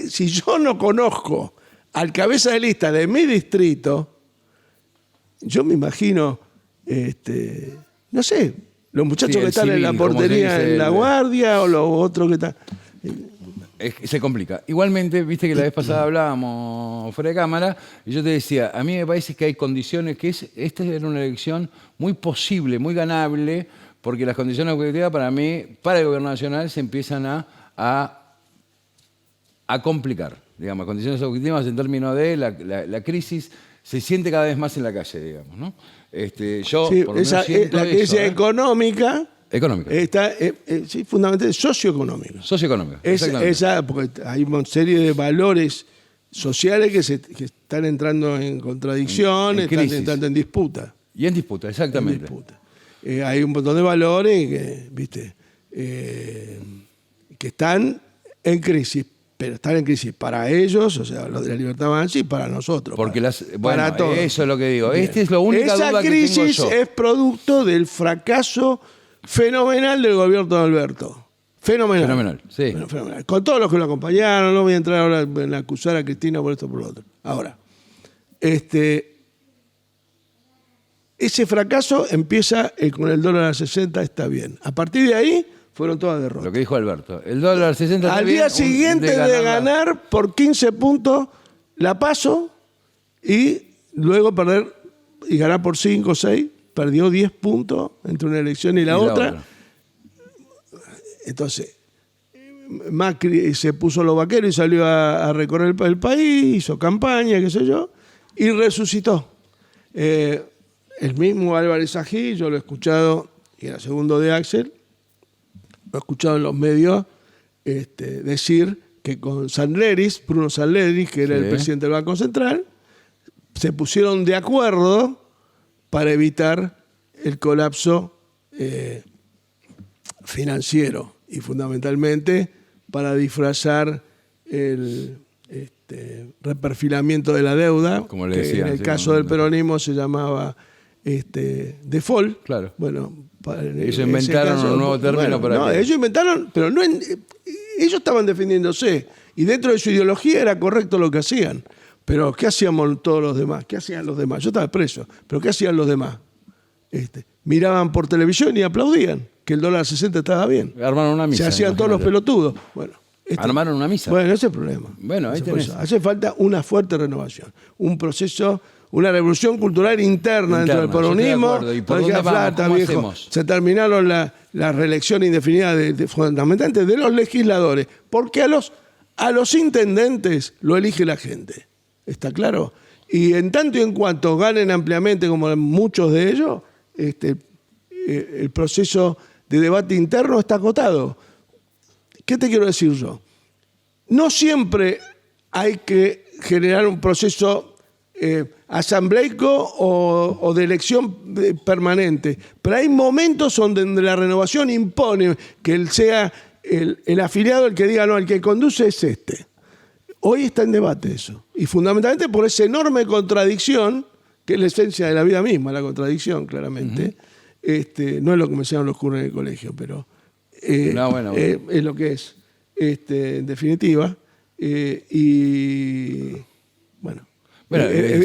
Si yo no conozco al cabeza de lista de mi distrito, yo me imagino, no sé, los muchachos que están civil, en la portería en La Guardia o los otros que están... Se complica. Igualmente, viste que la vez pasada hablábamos fuera de cámara y yo te decía, a mí me parece que hay condiciones esta era una elección muy posible, muy ganable, porque las condiciones objetivas para mí, para el gobierno nacional, se empiezan a complicar. Digamos, condiciones objetivas en términos de la crisis se siente cada vez más en la calle, digamos, ¿no? Yo sí, por lo menos siento la crisis económica está fundamentalmente socioeconómica. Socioeconómica. Porque hay una serie de valores sociales que están entrando en contradicción, están entrando en disputa. Y en disputa, exactamente. Hay un montón de valores que están en crisis. Pero están en crisis para ellos, o sea, los de la Libertad Avanza, y para nosotros. Porque para todos. Eso es lo que digo. Esta es la única duda que tengo yo. Esa crisis es producto del fracaso fenomenal del gobierno de Alberto. Fenomenal. Sí. Fenomenal. Con todos los que lo acompañaron, no voy a entrar ahora en acusar a Cristina por esto o por lo otro. Ahora, ese fracaso empieza con el dólar a 60, está bien. A partir de ahí fueron todas derrotas. Lo que dijo Alberto. El dólar a 60 al día siguiente de ganar por 15 puntos la PASO y luego perder y ganar por 5 o 6, perdió 10 puntos entre una elección y la otra. Entonces, Macri se puso los vaqueros y salió a recorrer el país, hizo campaña, qué sé yo, y resucitó. El mismo Álvarez Ají, yo lo he escuchado, y era segundo de Axel, lo he escuchado en los medios decir que con Bruno Sanleris, que era el presidente del Banco Central, se pusieron de acuerdo para evitar el colapso financiero y fundamentalmente para disfrazar el reperfilamiento de la deuda, como le que decían, en el caso del peronismo se llamaba default. Claro. Bueno, ellos inventaron un nuevo término para no, que... ellos inventaron, pero no ellos estaban defendiéndose y dentro de su ideología era correcto lo que hacían. Pero ¿qué hacíamos todos los demás? ¿Qué hacían los demás? Yo estaba preso, pero ¿qué hacían los demás? Miraban por televisión y aplaudían que el dólar 60 estaba bien. Armaron una misa. Se hacían todos los pelotudos. Bueno, armaron una misa. Bueno, ese es el problema. Bueno, ahí tenés. Hace falta una fuerte renovación, un proceso, una revolución cultural interna dentro del peronismo. ¿Y por dónde vamos? ¿Cómo hacemos? Se terminaron la reelección indefinida fundamentalmente de los legisladores, porque a los intendentes lo elige la gente. ¿Está claro? Y en tanto y en cuanto ganen ampliamente, como muchos de ellos, el proceso de debate interno está acotado. ¿Qué te quiero decir yo? No siempre hay que generar un proceso asambleico o de elección permanente, pero hay momentos donde la renovación impone que él sea el afiliado el que diga, no, el que conduce es este. Hoy está en debate eso. Y fundamentalmente por esa enorme contradicción, que es la esencia de la vida misma, la contradicción, claramente. No es lo que me enseñaron los curas en el colegio, pero es lo que es, en definitiva. Y bueno.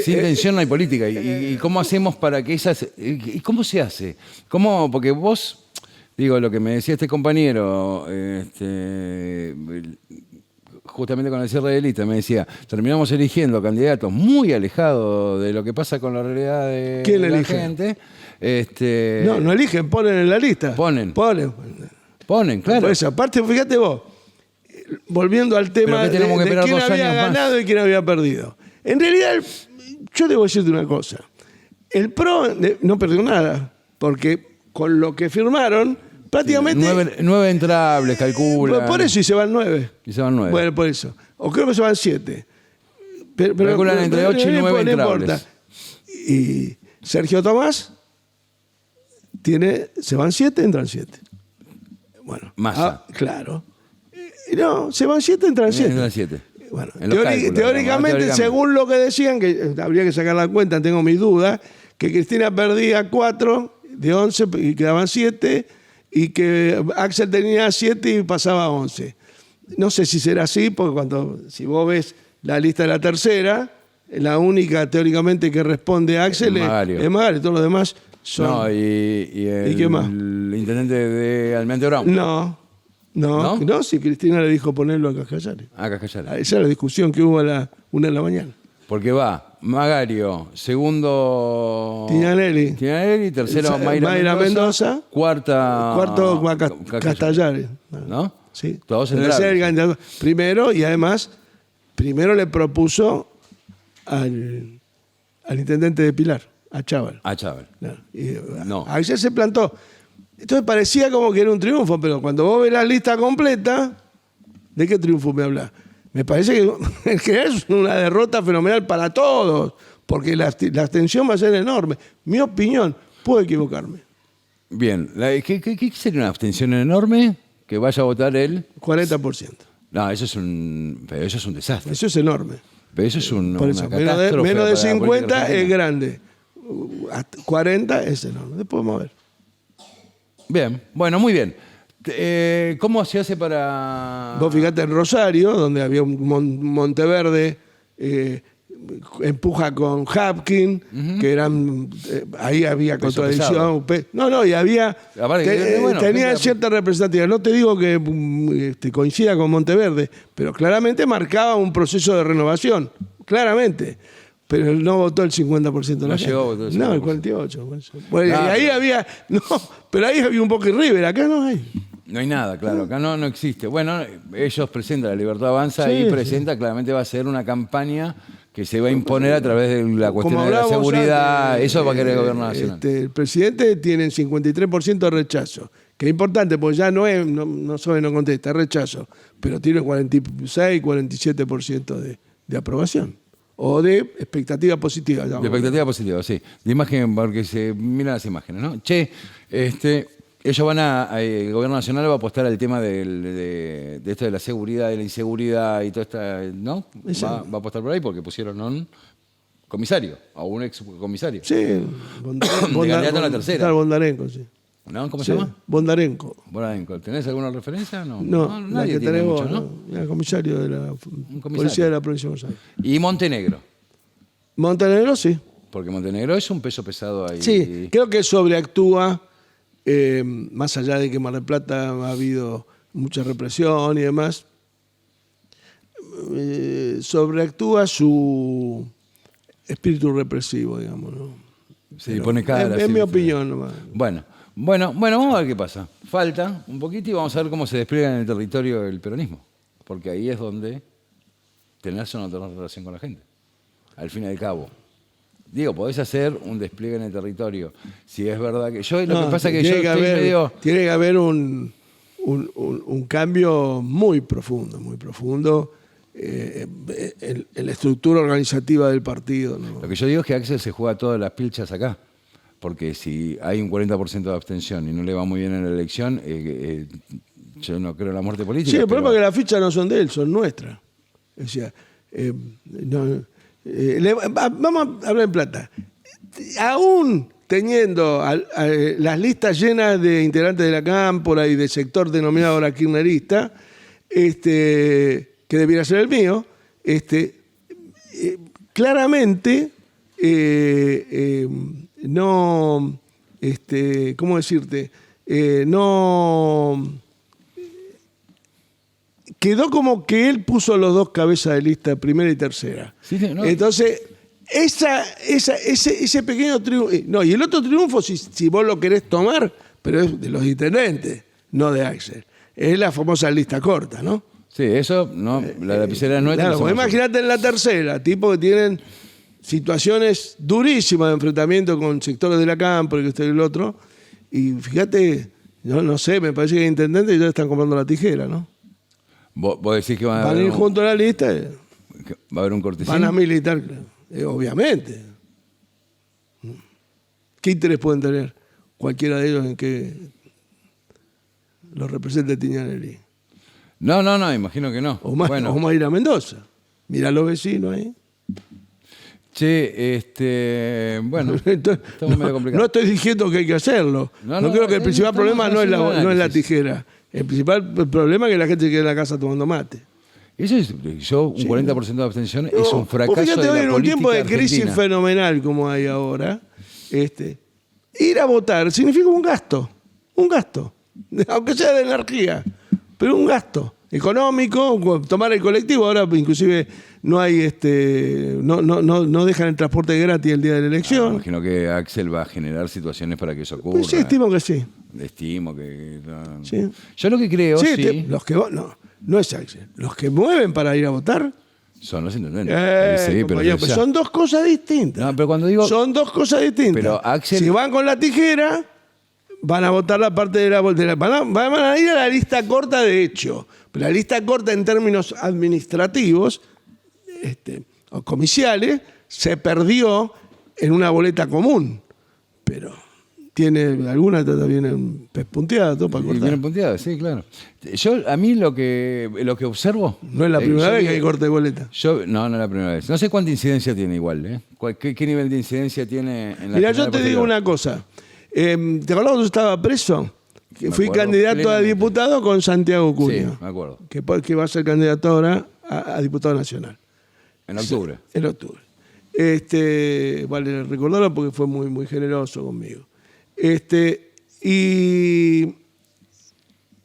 Sin tensión no hay política. ¿Y cómo hacemos para que esas... ¿Y cómo se hace? ¿Cómo? Porque vos, digo, lo que me decía este compañero... justamente con el cierre de lista, me decía, terminamos eligiendo candidatos muy alejados de lo que pasa con la realidad de la gente. No eligen, ponen en la lista. Ponen, claro. Por eso, aparte, fíjate vos, volviendo al tema de quién había ganado y quién había perdido. En realidad, yo debo decirte una cosa. El PRO no perdió nada, porque con lo que firmaron... prácticamente... 9 entrables, calcula. Por eso, y se van 9. Bueno, por eso. O creo que se van 7. Calculan entre 8 y 9 entrables. Y Sergio Tomás se van 7, entran 7. Bueno. Massa. Claro. No, se van 7, entran 7. Entran 7. Bueno, teóricamente, según lo que decían, que habría que sacar la cuenta, tengo mis dudas, que Cristina perdía 4 de 11 y quedaban 7... y que Axel tenía 7 y pasaba a 11. No sé si será así, porque si vos ves la lista de la tercera, la única teóricamente que responde a Axel es Magario. Todos los demás son... No, ¿y qué más? El intendente de Almirante Brown. No, si Cristina le dijo ponerlo a Cascallari. Esa es la discusión que hubo a la 1 de la mañana. Porque va Magario, segundo Tinanelli, tercero Mayra Mendoza, cuarto Castellari. ¿No? Sí. Todos en primero, y además, primero le propuso al intendente de Pilar, a Chaval. No. Ahí se plantó. Entonces parecía como que era un triunfo, pero cuando vos ves la lista completa, ¿de qué triunfo me hablas? Me parece que es una derrota fenomenal para todos, porque la abstención va a ser enorme. Mi opinión, puedo equivocarme. Bien, ¿qué sería una abstención enorme? Que vaya a votar el 40%. No, eso es un desastre. Eso es enorme. Pero eso es una catástrofe. Menos de 50 es grande. 40 es enorme. Después vamos a ver. Bien, bueno, muy bien. ¿Cómo se hace para...? Vos fijate en Rosario, donde había un Monteverde, empuja con Hapkin, que eran... ahí había contradicción. Y había... tenían cierta representatividad. No te digo que coincida con Monteverde, pero claramente marcaba un proceso de renovación. Claramente. Pero no votó el 50% de la No gente. llegó a votar el No, el 50%. 48%. Por eso. Bueno, Ah, y ahí pero- había... No, pero ahí había un Boca y River. Acá no hay. No hay nada, claro, acá no existe. Bueno, ellos presentan, la Libertad Avanza Sí, y sí. presenta, claramente va a ser una campaña que se va a imponer a través de la cuestión Como de la hablábamos seguridad, antes, eso va a querer el gobierno nacional. El presidente tiene 53% de rechazo, que es importante porque ya no sabe, no contesta, es rechazo, pero tiene 46, 47% de aprobación o de expectativa positiva. De expectativa positiva, sí. De imagen, porque se miran las imágenes, ¿no? Che, ellos el gobierno nacional va a apostar al tema de esto de la seguridad, de la inseguridad y todo esta, ¿no? Va a apostar por ahí porque pusieron a un comisario, a un ex comisario. Sí, candidato a la tercera. Claro, Bondarenko, sí. ¿No? ¿Cómo Sí, se llama? Bondarenko. Bondarenko. ¿Tenés alguna referencia? No, No, la nadie que tiene tenés mucho, vos, ¿no? ¿no? El comisario de la comisario. Policía de la Provincia de Buenos Aires. Y Montenegro, Montenegro, sí. porque Montenegro es un peso pesado ahí. Sí, creo que sobreactúa, más allá de que en Mar del Plata ha habido mucha represión y demás, sobreactúa su espíritu represivo, digamos, ¿no? Se le pone cara. Es así, mi opinión nomás. Bueno, vamos a ver qué pasa. Falta un poquito y vamos a ver cómo se despliega en el territorio el peronismo. Porque ahí es donde tenés o no tener relación con la gente. Al fin y al cabo. Digo, podés hacer un despliegue en el territorio. Si es verdad que... Lo que pasa es que yo estoy medio... Tiene que haber un cambio muy profundo en la estructura organizativa del partido, ¿no? Lo que yo digo es que Axel se juega todas las pilchas acá. Porque si hay un 40% de abstención y no le va muy bien en la elección, yo no creo en la muerte política. Sí, el pero- problema es que las fichas no son de él, son nuestras. O sea, vamos a hablar en plata. Aún teniendo las listas llenas de integrantes de la cámpora y del sector denominado ahora kirchnerista, que debiera ser el mío, claramente no, ¿cómo decirte? No quedó como que él puso los dos cabezas de lista, primera y tercera. Sí, sí, no. Entonces, ese pequeño triunfo. No, y el otro triunfo, si vos lo querés tomar, pero es de los intendentes, no de Axel. Es la famosa lista corta, ¿no? Sí, eso, no, la lapicera es nuestra. Claro, somos pues imagínate en la tercera, tipos que tienen situaciones durísimas de enfrentamiento con sectores de la cámpora y que esto y el otro. Y fíjate, no sé, me parece que hay intendentes y ya están comprando la tijera, ¿no? Vos decís que Van a ir junto a la lista, que va a haber un cortesín. van a militar, obviamente. ¿Qué interés pueden tener cualquiera de ellos en que los represente Tiñanelli? No, imagino que no. O más ir a Mendoza. Mira los vecinos ahí. Che, bueno, Entonces, estamos medio no complicados. estoy diciendo que hay que hacerlo. No creo que el principal estamos problema no es haciendo no es la análisis. tijera. El principal problema es que la gente se quede en la casa tomando mate. Eso es, un 40% de abstención es un Vos fracaso fíjate, de hoy la en un tiempo de política crisis argentina. fenomenal como hay ahora, ir a votar significa un gasto, aunque sea de energía, pero un gasto económico, tomar el colectivo, ahora inclusive no hay no dejan el transporte gratis el día de la elección. Imagino que Axel va a generar situaciones para que eso ocurra. Pues sí, estimo que sí. Estimo que... Sí. Yo lo que creo, sí, Los que no es Axel, los que mueven para ir a votar. son los intendentes. Sí, pero compañero, ya- son dos cosas distintas. No, pero cuando digo... Son dos cosas distintas. Pero Axel- Si van con la tijera, van a votar la parte de van a ir a la lista corta de hecho. Pero la lista corta en términos administrativos o comiciales se perdió en una boleta común. Pero tiene alguna viene pespunteada, todo para Y cortar. vienen punteadas, sí, claro. A mí lo que observo... No es la primera yo vez vi- que hay corte de boleta. No es la primera vez. No sé cuánta incidencia tiene igual, ¿eh? ¿Qué nivel de incidencia tiene en la Mira, general yo te digo posterior? una cosa. ¿Te acordás cuando yo estaba preso? Que Me fui acuerdo candidato a plenamente. diputado con Santiago Sí, Cunha. me acuerdo. Que va a ser candidato ahora a diputado nacional. En octubre. En octubre. Vale recordarlo porque fue muy, muy generoso conmigo. Y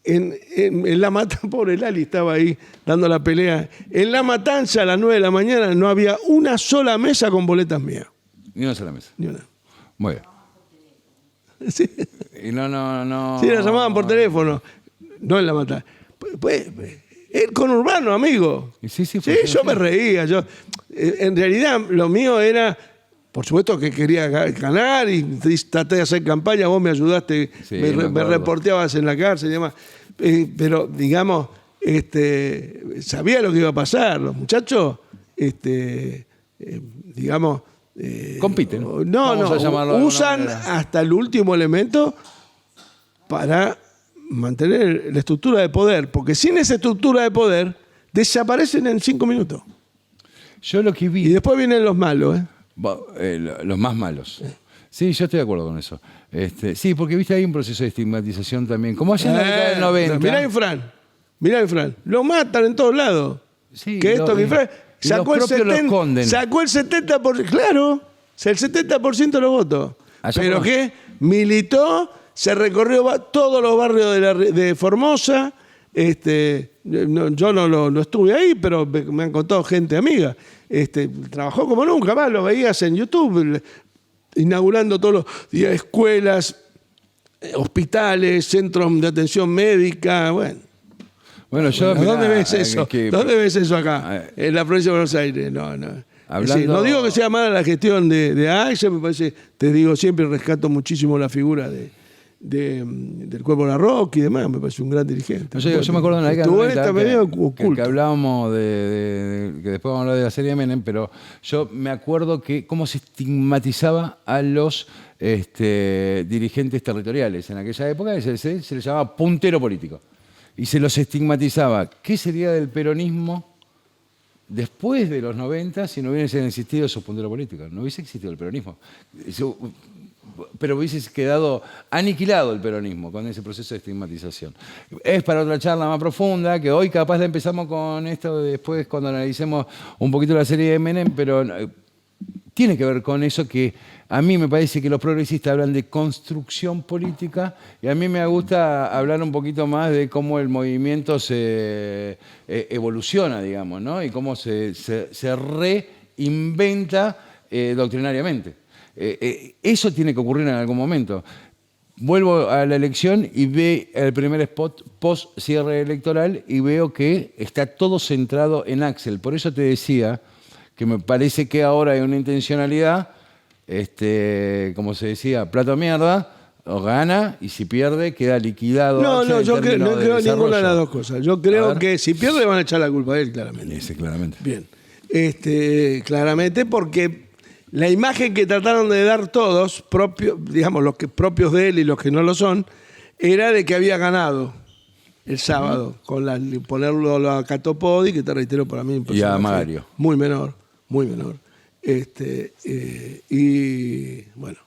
en La Matanza, pobre Lali estaba ahí dando la pelea. En La Matanza a las 9 de la mañana no había una sola mesa con boletas mías. Ni una sola mesa. Ni una. Muy bien. Sí, Y no. sí, la llamaban por teléfono. No en La Matanza. Pues, el conurbano, amigo. Sí, Sí, yo me reía. En realidad, lo mío era, por supuesto que quería ganar y traté de hacer campaña. Vos me ayudaste, Sí, me reporteabas en la cárcel y demás. Pero, digamos, sabía lo que iba a pasar. Los muchachos, digamos... compiten. No, usan hasta el último elemento para mantener la estructura de poder, porque sin esa estructura de poder desaparecen en 5 minutos. Yo lo que Y vi... después vienen los malos. los más malos. Sí, yo estoy de acuerdo con eso. Sí, porque viste, hay un proceso de estigmatización también. Como allá en la década del 90. Mirá Infran. Lo matan en todos lados. Sí, que esto, que Infran sacó el 70%. Sacó el 70%. Claro, el 70% de los votos. Allá Pero por- que militó, se recorrió todos los barrios de Formosa. Yo no estuve ahí, pero me han contado gente amiga. Trabajó como nunca más, lo veías en YouTube, inaugurando todos los días escuelas, hospitales, centros de atención médica. Bueno, yo... ¿Dónde mirá, ves eso? ¿Dónde ves eso acá? En la provincia de Buenos Aires. No. Hablando- No digo que sea mala la gestión de Axel, me parece, te digo, siempre rescato muchísimo la figura del Cuervo Larroque y demás, me parece un gran dirigente. No sé, yo me acuerdo en la década Estuvo del 90 medio que oculto. hablábamos que después vamos a hablar de la serie de Menem, pero yo me acuerdo que cómo se estigmatizaba a los dirigentes territoriales. En aquella época se les llamaba puntero político. Y se los estigmatizaba. ¿Qué sería del peronismo después de los 90 si no hubiesen existido esos punteros políticos? No hubiese existido el peronismo. Pero hubiese quedado aniquilado el peronismo con ese proceso de estigmatización. Es para otra charla más profunda, que hoy capaz la empezamos con esto después cuando analicemos un poquito la serie de Menem, pero tiene que ver con eso que a mí me parece que los progresistas hablan de construcción política y a mí me gusta hablar un poquito más de cómo el movimiento se evoluciona, digamos, ¿no? Y cómo se reinventa doctrinariamente. Eso tiene que ocurrir en algún momento. Vuelvo a la elección y ve el primer spot post cierre electoral y veo que está todo centrado en Axel. Por eso te decía que me parece que ahora hay una intencionalidad, como se decía, plato mierda, o gana y si pierde queda liquidado. No, yo no creo ninguna de las dos cosas. Yo creo que si pierde van a echar la culpa a él, claramente. Sí, claramente. Bien. Claramente porque la imagen que trataron de dar todos, digamos, los propios de él y los que no lo son, era de que había ganado el sábado, con ponerlo a Catopodi, que te reitero para mí. Y a Magario. Muy menor. Y bueno.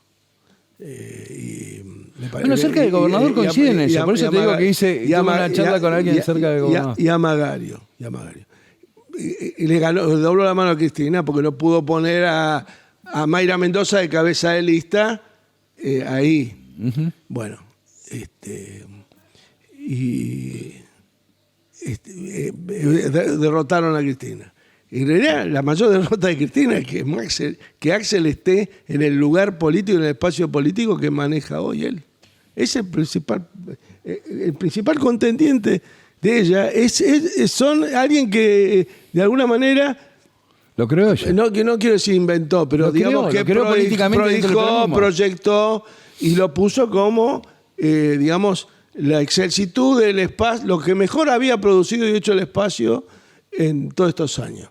Bueno, cerca del gobernador coinciden en eso. Por eso te digo que tuve una charla con alguien cerca del gobernador. Y a Magario. Y le dobló la mano a Cristina porque no pudo poner a Mayra Mendoza de cabeza de lista ahí. Uh-huh. Bueno, derrotaron a Cristina. En realidad, la mayor derrota de Cristina es que Axel esté en el lugar político, en el espacio político que maneja hoy él. Es el principal contendiente de ella. Son alguien que, de alguna manera... Lo creo yo. No quiero decir inventó, pero digamos que proyectó y lo puso como, digamos, la excelsitud del espacio, lo que mejor había producido y hecho el espacio en todos estos años.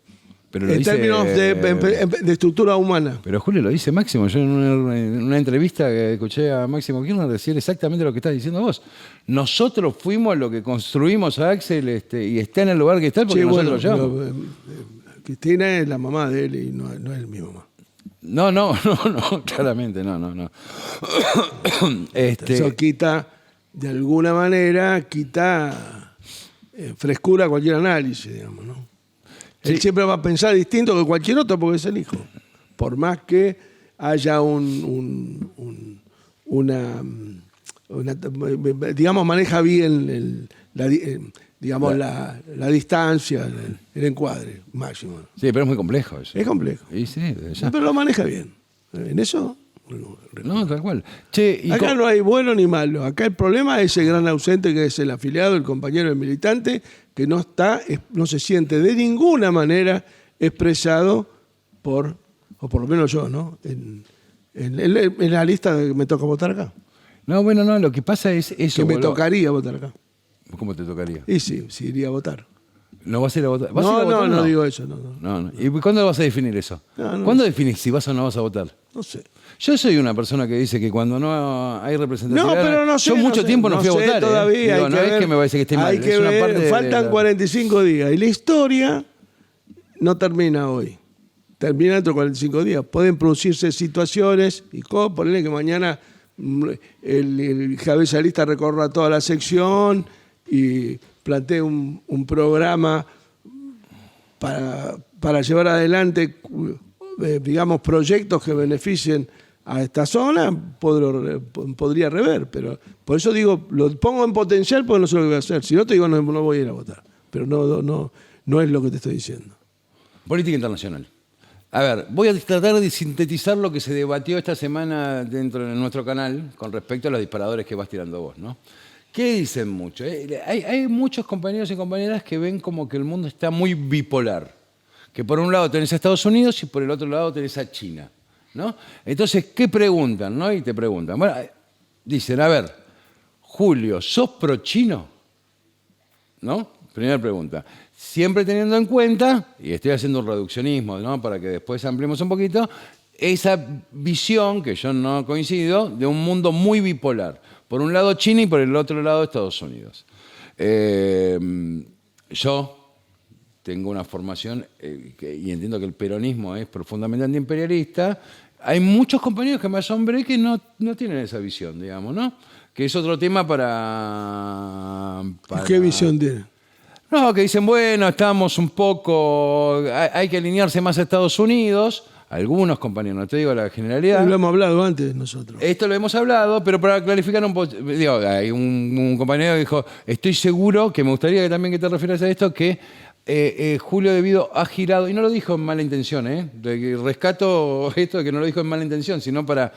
Pero en términos de estructura humana. Pero Julio, lo dice Máximo. Yo en una entrevista que escuché a Máximo Kirchner decir exactamente lo que estás diciendo vos. Nosotros fuimos lo que construimos a Axel y está en el lugar que está porque nosotros lo llevamos. Cristina es la mamá de él y no es mi mamá. No, claramente, no. Eso quita, de alguna manera, frescura a cualquier análisis, digamos, ¿no? Sí. Él siempre va a pensar distinto que cualquier otro porque es el hijo. Por más que haya una digamos, maneja bien la distancia, el encuadre máximo. Sí, pero es muy complejo eso. Es complejo. Y sí, ya. Pero lo maneja bien. En eso... No, tal cual. Che, Acá no hay bueno ni malo. Acá el problema es el gran ausente, que es el afiliado, el compañero, el militante, que no se siente de ninguna manera expresado o por lo menos yo, ¿no? En la lista que me toca votar acá. No, bueno, no, lo que pasa es eso. Que me tocaría votar acá. ¿Cómo te tocaría? Y sí iría a votar. ¿No vas a ir a votar? ¿Vas a ir a No, votar, no digo eso. No. ¿Y cuándo vas a definir eso? No. ¿Cuándo definís si vas o no vas a votar? No sé. Yo soy una persona que dice que cuando no hay representatividad... No, pero no sé. Yo mucho tiempo no fui a votar. Todavía. Digo, no es que me parece que esté mal. Hay que es una ver. parte Faltan 45 días. Y la historia no termina hoy. Termina dentro de 45 días. Pueden producirse situaciones y ponerle que mañana el cabeza de lista recorra toda la sección y plantee un programa para llevar adelante, digamos, proyectos que beneficien a esta zona, podría rever. Pero por eso digo, lo pongo en potencial porque no sé lo que voy a hacer. Si no, te digo, no voy a ir a votar. Pero no es lo que te estoy diciendo. Política internacional. A ver, voy a tratar de sintetizar lo que se debatió esta semana dentro de nuestro canal con respecto a los disparadores que vas tirando vos, ¿no? ¿Qué dicen mucho? Hay muchos compañeros y compañeras que ven como que el mundo está muy bipolar. Que por un lado tenés a Estados Unidos y por el otro lado tenés a China, ¿no? Entonces, ¿qué preguntan, no? Y te preguntan. Bueno, dicen, a ver, Julio, ¿sos pro-chino? ¿No? Primera pregunta. Siempre teniendo en cuenta, y estoy haciendo un reduccionismo, ¿no? Para que después ampliemos un poquito, esa visión, que yo no coincido, de un mundo muy bipolar. Por un lado China y por el otro lado Estados Unidos. Yo tengo una formación, y entiendo que el peronismo es profundamente antiimperialista. Hay muchos compañeros que me asombré que no tienen esa visión, digamos, ¿no? Que es otro tema para... ¿Qué visión tiene? No, que dicen, bueno, estamos un poco... Hay que alinearse más a Estados Unidos. Algunos compañeros, no te digo la generalidad. Lo hemos hablado antes nosotros. Esto lo hemos hablado, pero para clarificar un poco... Digo, hay un compañero que dijo, estoy seguro, que me gustaría que también que te refieras a esto, que Julio De Vido ha girado, y no lo dijo en mala intención, rescato esto de que no lo dijo en mala intención, sino para...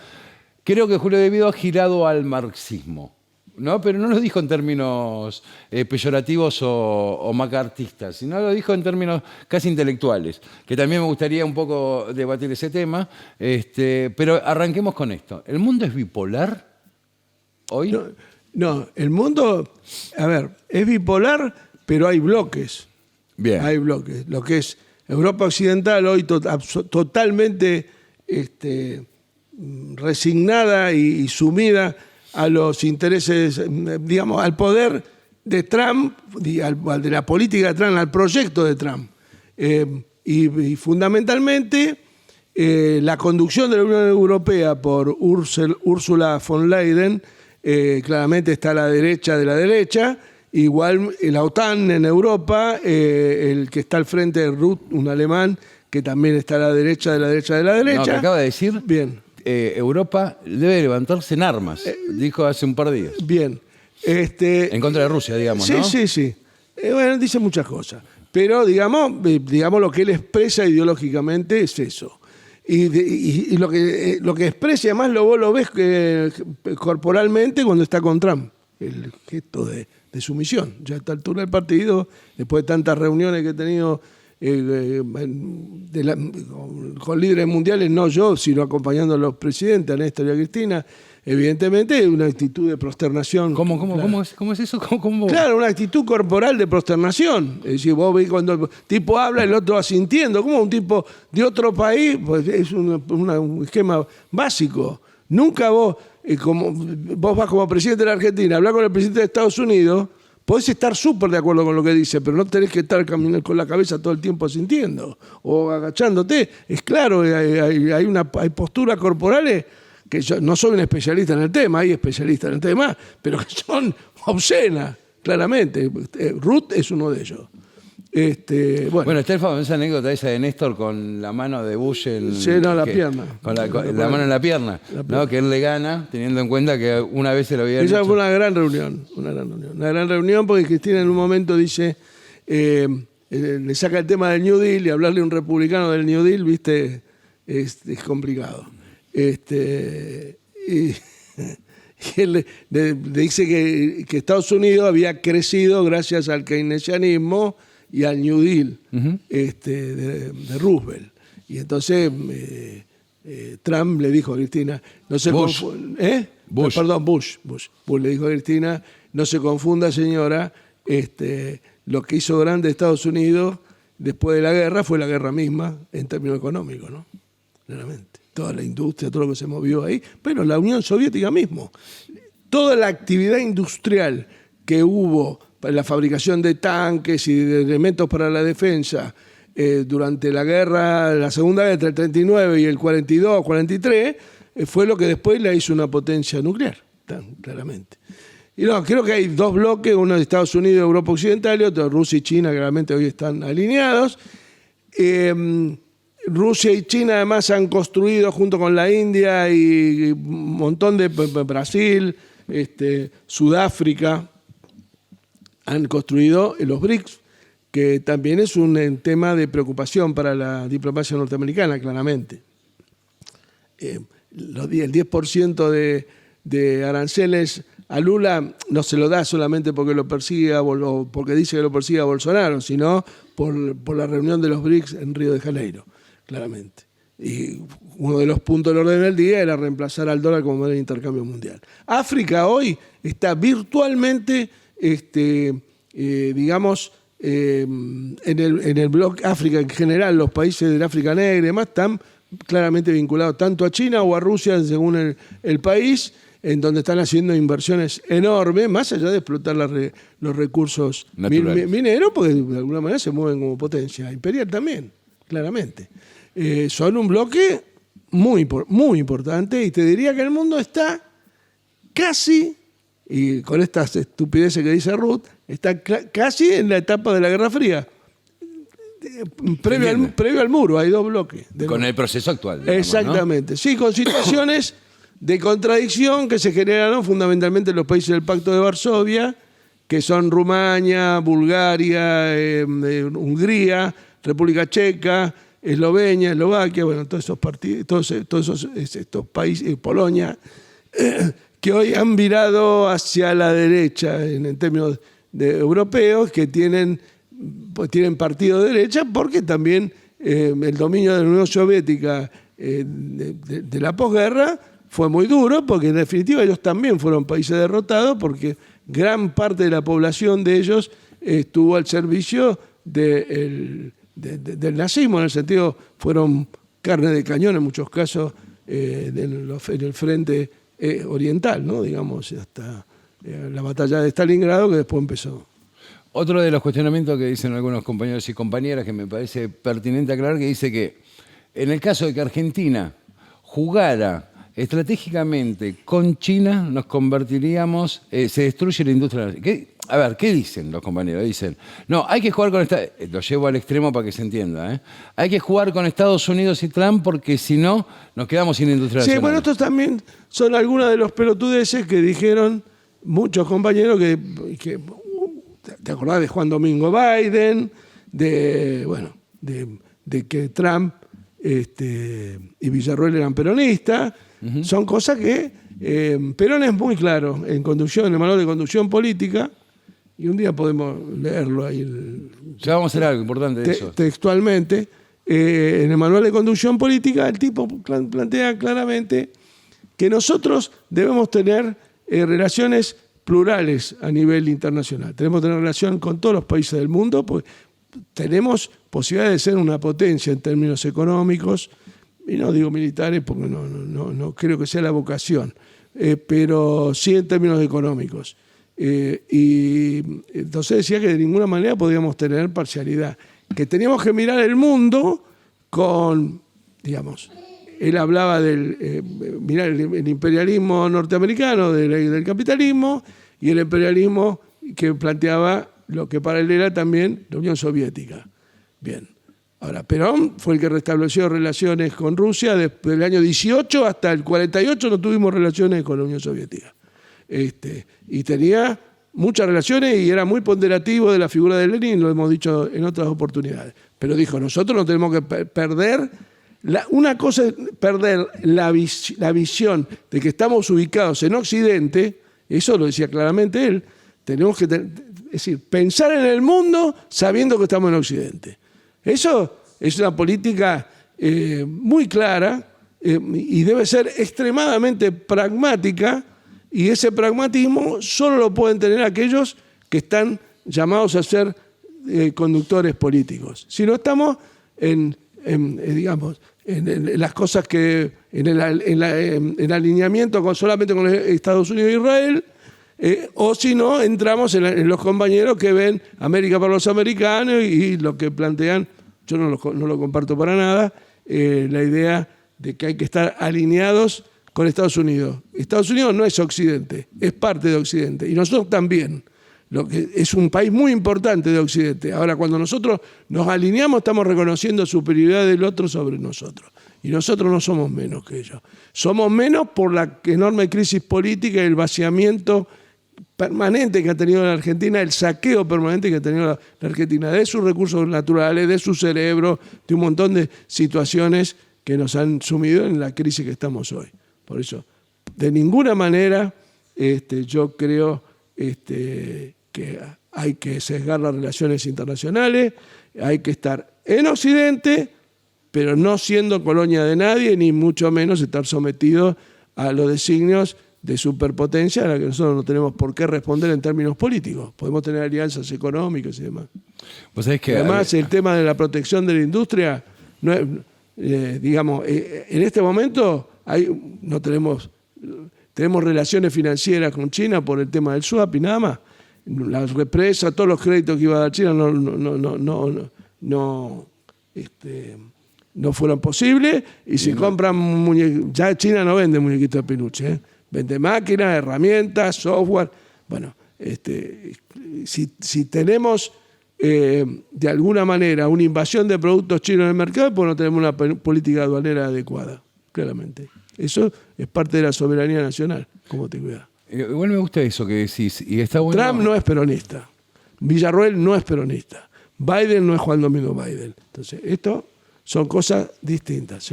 Creo que Julio De Vido ha girado al marxismo. ¿No? Pero no lo dijo en términos peyorativos o macartistas, sino lo dijo en términos casi intelectuales, que también me gustaría un poco debatir ese tema. Pero arranquemos con esto. ¿El mundo es bipolar hoy? No, el mundo, a ver, es bipolar, pero hay bloques. Bien. Hay bloques. Lo que es Europa Occidental hoy totalmente resignada y sumida a los intereses, digamos, al poder de Trump, de la política de Trump, al proyecto de Trump. Y fundamentalmente la conducción de la Unión Europea por Ursula von Leyen claramente está a la derecha de la derecha. Igual la OTAN en Europa, el que está al frente de Ruth, un alemán, que también está a la derecha de la derecha de la derecha. No, que acaba de decir... Bien. Europa debe levantarse en armas, dijo hace un par de días. Bien. En contra de Rusia, digamos, sí, ¿no? Sí. Bueno, dice muchas cosas. Pero, digamos lo que él expresa ideológicamente es eso. Y lo que expresa, además, vos lo ves corporalmente cuando está con Trump. El gesto de sumisión. Ya a esta altura del partido, después de tantas reuniones que he tenido con líderes mundiales, no yo, sino acompañando a los presidentes, a Néstor y a Cristina, evidentemente una actitud de prosternación. ¿Cómo es eso? ¿Cómo? Claro, una actitud corporal de prosternación. Es decir, vos ves cuando el tipo habla, el otro asintiendo. ¿Cómo un tipo de otro país? Pues es un esquema básico. Nunca vos vas como presidente de la Argentina, hablar con el presidente de Estados Unidos, podés estar súper de acuerdo con lo que dice, pero no tenés que estar caminando con la cabeza todo el tiempo asintiendo o agachándote. Es claro, hay posturas corporales que yo no soy un especialista en el tema, hay especialistas en el tema, pero que son obscenas, claramente. Ruth es uno de ellos. Bueno, está el famosa anécdota esa de Néstor con la mano de Bush en... Sí, no, la pierna. Con la mano en la pierna, ¿no? Que él le gana, teniendo en cuenta que una vez se lo habían Esa hecho. fue una gran reunión porque Cristina en un momento dice, le saca el tema del New Deal, y hablarle a un republicano del New Deal, viste, es complicado. Y él le dice que Estados Unidos había crecido gracias al keynesianismo y al New Deal de Roosevelt. Y entonces Trump le dijo a Cristina, no se Bush. Bush. Perdón, Bush le dijo a Cristina, no se confunda, señora, lo que hizo grande Estados Unidos después de la guerra fue la guerra misma en términos económicos, ¿no? Claramente. Toda la industria, todo lo que se movió ahí, pero la Unión Soviética mismo. Toda la actividad industrial que hubo para la fabricación de tanques y de elementos para la defensa durante la Segunda Guerra, entre el 39 y el 42, 43, fue lo que después la hizo una potencia nuclear, claramente. Y no, creo que hay dos bloques, uno de Estados Unidos y Europa Occidental, y otro de Rusia y China, que realmente hoy están alineados. Rusia y China además han construido junto con la India y un montón de Brasil, Sudáfrica, han construido los BRICS, que también es un tema de preocupación para la diplomacia norteamericana, claramente. El 10% de aranceles a Lula no se lo da solamente porque lo persiga o porque dice que lo persiga Bolsonaro, sino por la reunión de los BRICS en Río de Janeiro, claramente. Y uno de los puntos del orden del día era reemplazar al dólar como moneda de intercambio mundial. África hoy está virtualmente, digamos, en el bloque África en general, los países del África Negra y demás están claramente vinculados tanto a China o a Rusia, según el país, en donde están haciendo inversiones enormes, más allá de explotar los recursos mineros, porque de alguna manera se mueven como potencia imperial también, claramente. Son un bloque muy importante, y te diría que el mundo está casi, y con estas estupideces que dice Ruth, está casi en la etapa de la Guerra Fría. Previo al muro, hay dos bloques. Con el proceso actual. Digamos, exactamente, ¿no? Sí, con situaciones de contradicción que se generaron fundamentalmente en los países del Pacto de Varsovia, que son Rumania, Bulgaria, Hungría, República Checa, Eslovenia, Eslovaquia, bueno, todos esos partidos, estos países, Polonia, que hoy han virado hacia la derecha en términos europeos, que tienen partido de derecha, porque también el dominio de la Unión Soviética de la posguerra fue muy duro, porque en definitiva ellos también fueron países derrotados, porque gran parte de la población de ellos estuvo al servicio del nazismo, en el sentido, fueron carne de cañón en muchos casos en el frente oriental, ¿no? Digamos, hasta la batalla de Stalingrado, que después empezó. Otro de los cuestionamientos que dicen algunos compañeros y compañeras, que me parece pertinente aclarar, que dice que en el caso de que Argentina jugara estratégicamente con China, nos convertiríamos, se destruye la industria. A ver, ¿qué dicen los compañeros? Dicen, no, hay que jugar con lo llevo al extremo para que se entienda, ¿eh? Hay que jugar con Estados Unidos y Trump, porque si no, nos quedamos sin industria nacional. Sí, bueno, estos también son algunos de los pelotudeces que dijeron muchos compañeros que ¿te acordás de Juan Domingo Biden? De que Trump y Villarroel eran peronistas. Son cosas que Perón es muy claro en el manual de conducción política, y un día podemos leerlo ahí. Ya vamos a hacer algo importante de eso. Textualmente, en el manual de conducción política, el tipo plantea claramente que nosotros debemos tener relaciones plurales a nivel internacional. Tenemos que tener relación con todos los países del mundo, porque tenemos posibilidad de ser una potencia en términos económicos, y no digo militares porque no creo que sea la vocación, pero sí en términos económicos. Y entonces decía que de ninguna manera podíamos tener parcialidad, que teníamos que mirar el mundo con, digamos, él hablaba mirar el imperialismo norteamericano, del capitalismo, y el imperialismo que planteaba lo que para él era también la Unión Soviética. Bien. Ahora, Perón fue el que restableció relaciones con Rusia desde el año 18 hasta el 48 no tuvimos relaciones con la Unión Soviética. Y tenía muchas relaciones y era muy ponderativo de la figura de Lenin, lo hemos dicho en otras oportunidades. Pero dijo, nosotros no tenemos que perder, una cosa es perder la visión de que estamos ubicados en Occidente, eso lo decía claramente él, tenemos que es decir, pensar en el mundo sabiendo que estamos en Occidente. Eso es una política muy clara y debe ser extremadamente pragmática, y ese pragmatismo solo lo pueden tener aquellos que están llamados a ser conductores políticos. Si no estamos en las cosas que en alineamiento solamente con Estados Unidos e Israel, o si no, entramos en los compañeros que ven América para los americanos y lo que plantean, yo no lo comparto para nada, la idea de que hay que estar alineados con Estados Unidos. Estados Unidos no es Occidente, es parte de Occidente, y nosotros también. Es un país muy importante de Occidente. Ahora, cuando nosotros nos alineamos, estamos reconociendo superioridad del otro sobre nosotros. Y nosotros no somos menos que ellos. Somos menos por la enorme crisis política y el vaciamiento permanente que ha tenido la Argentina, el saqueo permanente que ha tenido la Argentina de sus recursos naturales, de su cerebro, de un montón de situaciones que nos han sumido en la crisis que estamos hoy. Por eso, de ninguna manera yo creo que hay que sesgar las relaciones internacionales, hay que estar en Occidente, pero no siendo colonia de nadie, ni mucho menos estar sometido a los designios de superpotencia a la que nosotros no tenemos por qué responder en términos políticos. Podemos tener alianzas económicas y demás. ¿Vos sabés que además, el tema de la protección de la industria, no es, en este momento no tenemos relaciones financieras con China por el tema del swap y nada más. Las represas, todos los créditos que iba a dar China no fueron posibles, y si compran ya China no vende muñequitos de peluche, vende máquinas, herramientas, software. Bueno, si tenemos de alguna manera una invasión de productos chinos en el mercado, pues no tenemos una política aduanera adecuada, claramente. Eso es parte de la soberanía nacional, como te cuida. Igual me gusta eso que decís, y está bueno. Trump no es peronista, Villarroel no es peronista, Biden no es Juan Domingo Biden. Entonces, esto son cosas distintas.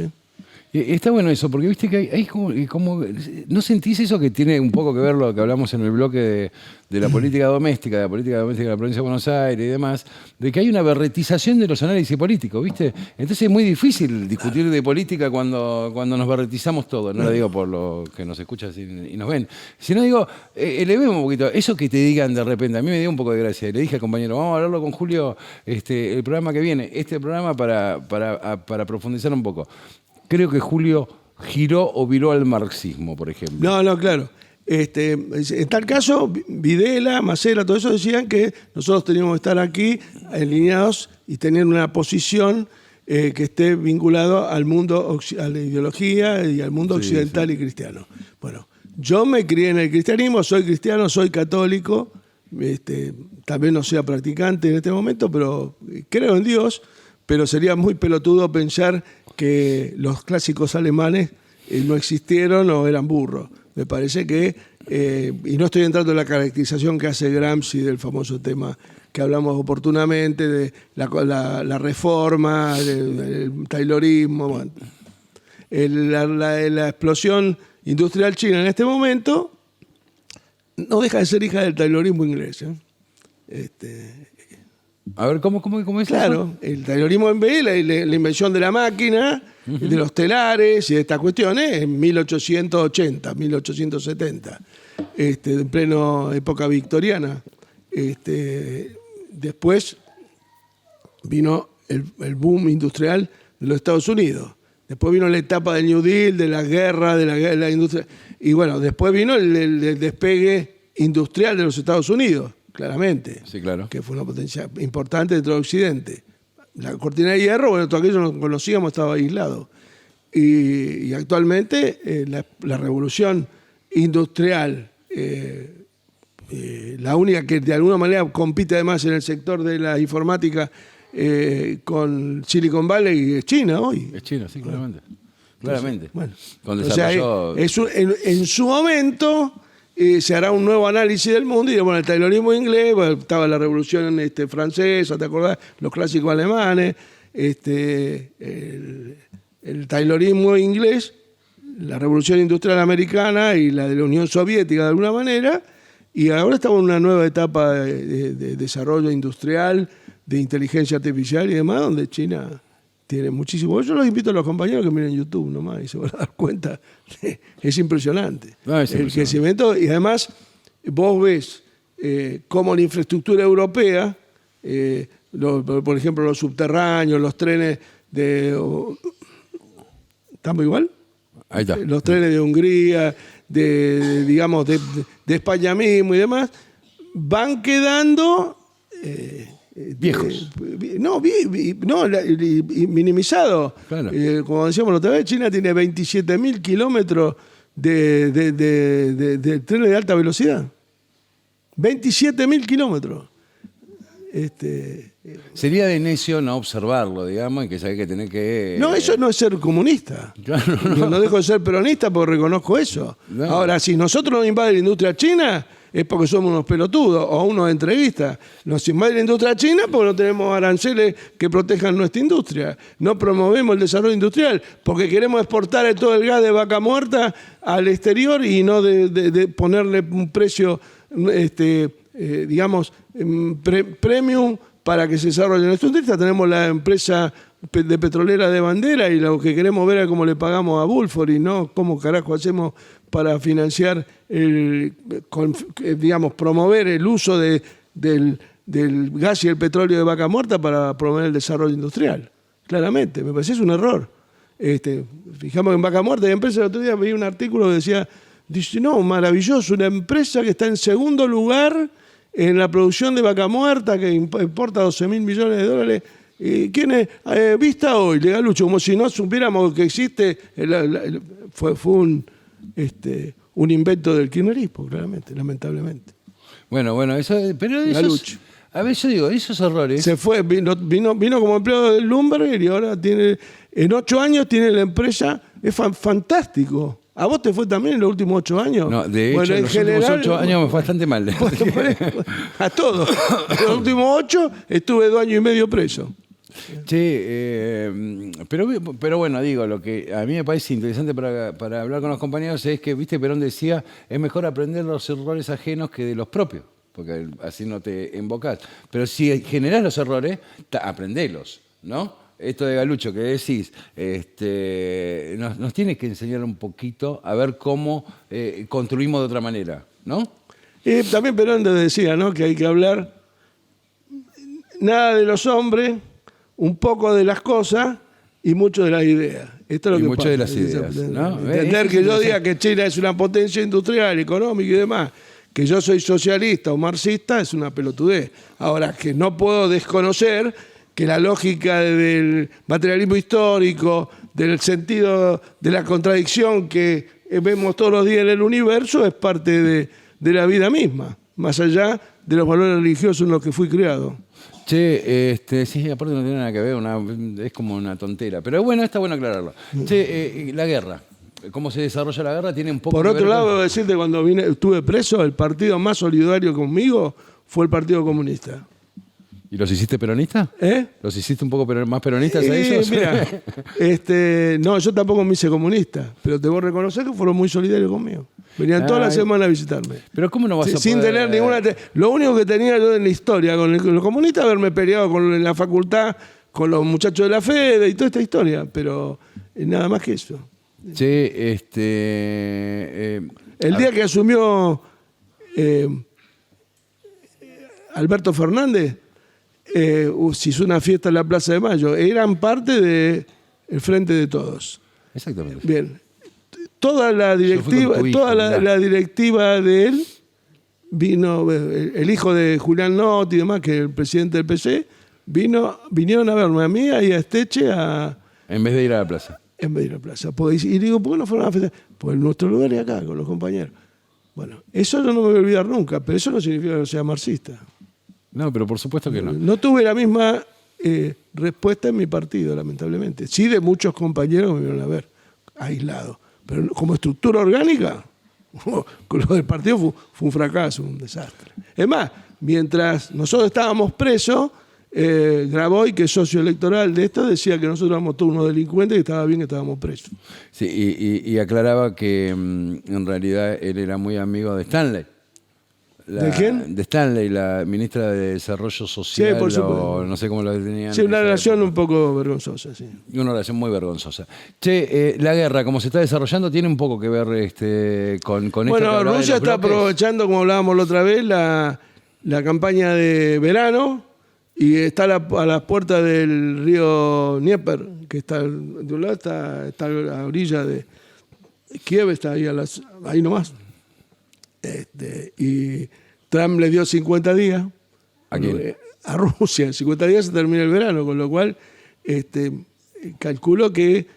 Está bueno eso, porque viste que hay como ¿no sentís eso que tiene un poco que ver lo que hablamos en el bloque de la política doméstica, de la política doméstica de la provincia de Buenos Aires y demás, de que hay una berretización de los análisis políticos, ¿viste? Entonces es muy difícil discutir de política cuando nos berretizamos todo. No lo digo por lo que nos escuchas y nos ven, sino digo, elevemos un poquito. Eso que te digan de repente, a mí me dio un poco de gracia. Le dije al compañero, vamos a hablarlo con Julio el programa que viene, este programa para profundizar un poco. Creo que Julio giró o viró al marxismo, por ejemplo. No, claro. En tal caso, Videla, Macera, todo eso decían que nosotros teníamos que estar aquí alineados y tener una posición que esté vinculado al mundo, a la ideología y al mundo occidental y cristiano. Bueno, yo me crié en el cristianismo, soy cristiano, soy católico, tal vez no sea practicante en este momento, pero creo en Dios, pero sería muy pelotudo pensar que los clásicos alemanes no existieron o eran burros. Me parece que, y no estoy entrando en la caracterización que hace Gramsci del famoso tema que hablamos oportunamente, de la reforma, del taylorismo. Bueno. La explosión industrial china en este momento no deja de ser hija del taylorismo inglés. A ver, ¿cómo es claro, eso? El taylorismo en B, la invención de la máquina, de los telares y de estas cuestiones en 1880, 1870, en pleno época victoriana. Después vino el boom industrial de los Estados Unidos. Después vino la etapa del New Deal, de la guerra, de la industria. Y bueno, después vino el despegue industrial de los Estados Unidos. Claramente, sí, claro. Que fue una potencia importante dentro de Occidente. La cortina de hierro, bueno, todo aquello no conocíamos, estaba aislado. Y actualmente la revolución industrial la única que de alguna manera compite además en el sector de la informática con Silicon Valley es China hoy. Es China, sí, claramente. Claramente. Bueno, Con o sea, desarrollo... en su momento se hará un nuevo análisis del mundo y bueno, el taylorismo inglés, bueno, estaba la revolución francesa, ¿te acordás? Los clásicos alemanes, el taylorismo inglés, la revolución industrial americana y la de la Unión Soviética de alguna manera, y ahora estamos en una nueva etapa de desarrollo industrial, de inteligencia artificial y demás, donde China tiene muchísimo. Yo los invito a los compañeros que miren YouTube nomás y se van a dar cuenta. Es impresionante. No, es impresionante. El crecimiento, y además vos ves cómo la infraestructura europea, por ejemplo, los subterráneos, los trenes ¿estamos igual? Ahí está. Los trenes de Hungría, digamos, de España mismo y demás, van quedando... viejos. Minimizado. Claro. Como decíamos la otra vez, China tiene 27.000 kilómetros de trenes de alta velocidad. 27.000 kilómetros. Sería de necio no observarlo, digamos, y que hay que tener que... No, eso no es ser comunista. Claro, Yo no dejo de ser peronista porque reconozco eso. No. Ahora, si nosotros nos invade la industria china, es porque somos unos pelotudos o unos entreguistas. Nos invade la industria china porque no tenemos aranceles que protejan nuestra industria. No promovemos el desarrollo industrial porque queremos exportar todo el gas de vaca muerta al exterior y no de ponerle un precio, digamos, premium para que se desarrolle nuestra industria. Tenemos la empresa de petrolera de bandera y lo que queremos ver es cómo le pagamos a Bulford y no cómo carajo hacemos para financiar, digamos, promover el uso del gas y el petróleo de vaca muerta para promover el desarrollo industrial. Claramente, me parece que es un error. Fijamos que en vaca muerta, la empresa el otro día vi un artículo que dice, no, maravilloso, una empresa que está en segundo lugar en la producción de vaca muerta, que importa 12.000 millones de dólares. ¿Quién es? Vista hoy, Legalucho, como si no supiéramos que existe, fue un invento del kirchnerismo, claramente, lamentablemente. Bueno, eso, pero esos, a ver, yo digo, esos errores... Se fue, vino como empleado del Bloomberg y ahora en 8 años tiene la empresa, es fantástico. ¿A vos te fue también en los últimos 8 años? No, de hecho, en los últimos 8 años me fue bastante mal. A todos. En los últimos 8 estuve 2 años y medio preso. Pero bueno, digo, lo que a mí me parece interesante para hablar con los compañeros es que, viste, Perón decía, es mejor aprender los errores ajenos que de los propios, porque así no te embocás. Pero si generás los errores, aprendelos, ¿no? Esto de Galucho que decís, nos tiene que enseñar un poquito a ver cómo construimos de otra manera, ¿no? Y también Perón decía, ¿no?, que hay que hablar nada de los hombres, un poco de las cosas y mucho de las ideas. Esto es lo que mucho pasa. de las ideas, ¿no? Entender que yo diga que China es una potencia industrial, económica y demás, que yo soy socialista o marxista, es una pelotudez. Ahora, que no puedo desconocer que la lógica del materialismo histórico, del sentido de la contradicción que vemos todos los días en el universo, es parte de la vida misma, más allá de los valores religiosos en los que fui criado. Che, sí, aparte no tiene nada que ver, es como una tontera. Pero bueno, está bueno aclararlo. Che, la guerra, cómo se desarrolla la guerra tiene un poco Por que otro ver lado, con... debo decirte, cuando estuve preso, el partido más solidario conmigo fue el Partido Comunista. ¿Y los hiciste peronistas? ¿Los hiciste un poco más peronistas a ellos? Mira, no, yo tampoco me hice comunista, pero debo reconocer que fueron muy solidarios conmigo. Venían todas las semanas a visitarme. Pero ¿cómo no vas a poder...? Sin tener ninguna... Lo único que tenía yo en la historia con los comunistas, haberme peleado en la facultad con los muchachos de la FEDE y toda esta historia, pero nada más que eso. Che, el día que asumió Alberto Fernández, se hizo una fiesta en la Plaza de Mayo. Eran parte del Frente de Todos. Exactamente. Bien. Toda la directiva de él vino, el hijo de Julián Noti y demás, que es el presidente del PC, vinieron a verme a mí y a Esteche en vez de ir a la plaza. En vez de ir a la plaza. Y digo, ¿por qué no fueron a la fiesta? Pues nuestro lugar es acá, con los compañeros. Bueno, eso yo no me voy a olvidar nunca, pero eso no significa que no sea marxista. No, pero por supuesto que no. No tuve la misma respuesta en mi partido, lamentablemente. Sí, de muchos compañeros que me vieron a ver, aislados. Pero como estructura orgánica, con lo del partido fue un fracaso, un desastre. Es más, mientras nosotros estábamos presos, Graboy, que es socio electoral de esto, decía que nosotros éramos todos unos delincuentes y que estaba bien que estábamos presos. Sí, y aclaraba que en realidad él era muy amigo de Stanley. ¿De quién? De Stanley, la ministra de Desarrollo Social, Sí, por supuesto. o no sé cómo lo tenían. Sí, una relación un poco vergonzosa, sí. Y una relación muy vergonzosa. Che, la guerra, como se está desarrollando, tiene un poco que ver con esto. Bueno, que Rusia está aprovechando, como hablábamos la otra vez, la campaña de verano y está a las puertas del río Dnieper, que está de un lado, está a la orilla de Kiev, está ahí, ahí nomás. Y Trump le dio 50 días. ¿A quién? A Rusia. 50 días se termina el verano, con lo cual calculo que,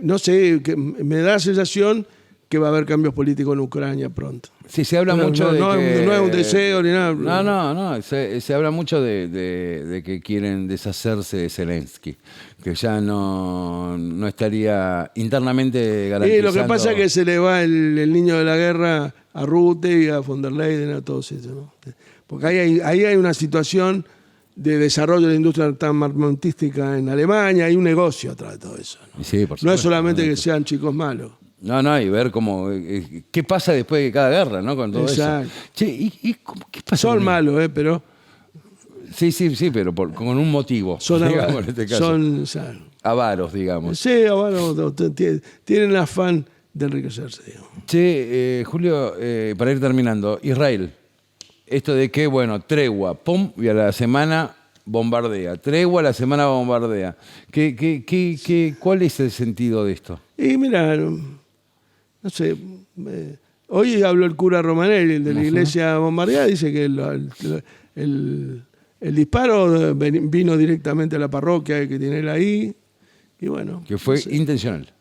no sé, que me da la sensación que va a haber cambios políticos en Ucrania pronto. Sí, se habla mucho de que... No es un deseo ni nada. No. Se habla mucho de que quieren deshacerse de Zelensky, que ya no estaría internamente garantizando... Y lo que pasa es que se le va el niño de la guerra a Rutte y a von der Leyen, a todos ellos, ¿no? Porque ahí hay una situación de desarrollo de la industria tan armamentística en Alemania, hay un negocio atrás de todo eso, ¿no? Sí, por supuesto, no es solamente que sean chicos malos. No, y ver cómo qué pasa después de cada guerra, ¿no? Con todo Exacto. eso. Che, ¿y qué pasa? Son malos, pero... Sí, pero con un motivo. Son digamos, en este caso. Son avaros, digamos. Sí, avaros, tienen afán de enriquecerse, digamos. Che, Julio, para ir terminando, Israel, esto de que, bueno, tregua, pum, y a la semana bombardea, tregua, a la semana bombardea. ¿Cuál es el sentido de esto? Y mira, no sé, hoy habló el cura Romanelli, el de la iglesia bombardeada, dice que el disparo vino directamente a la parroquia que tiene él ahí, y bueno. Que fue intencional.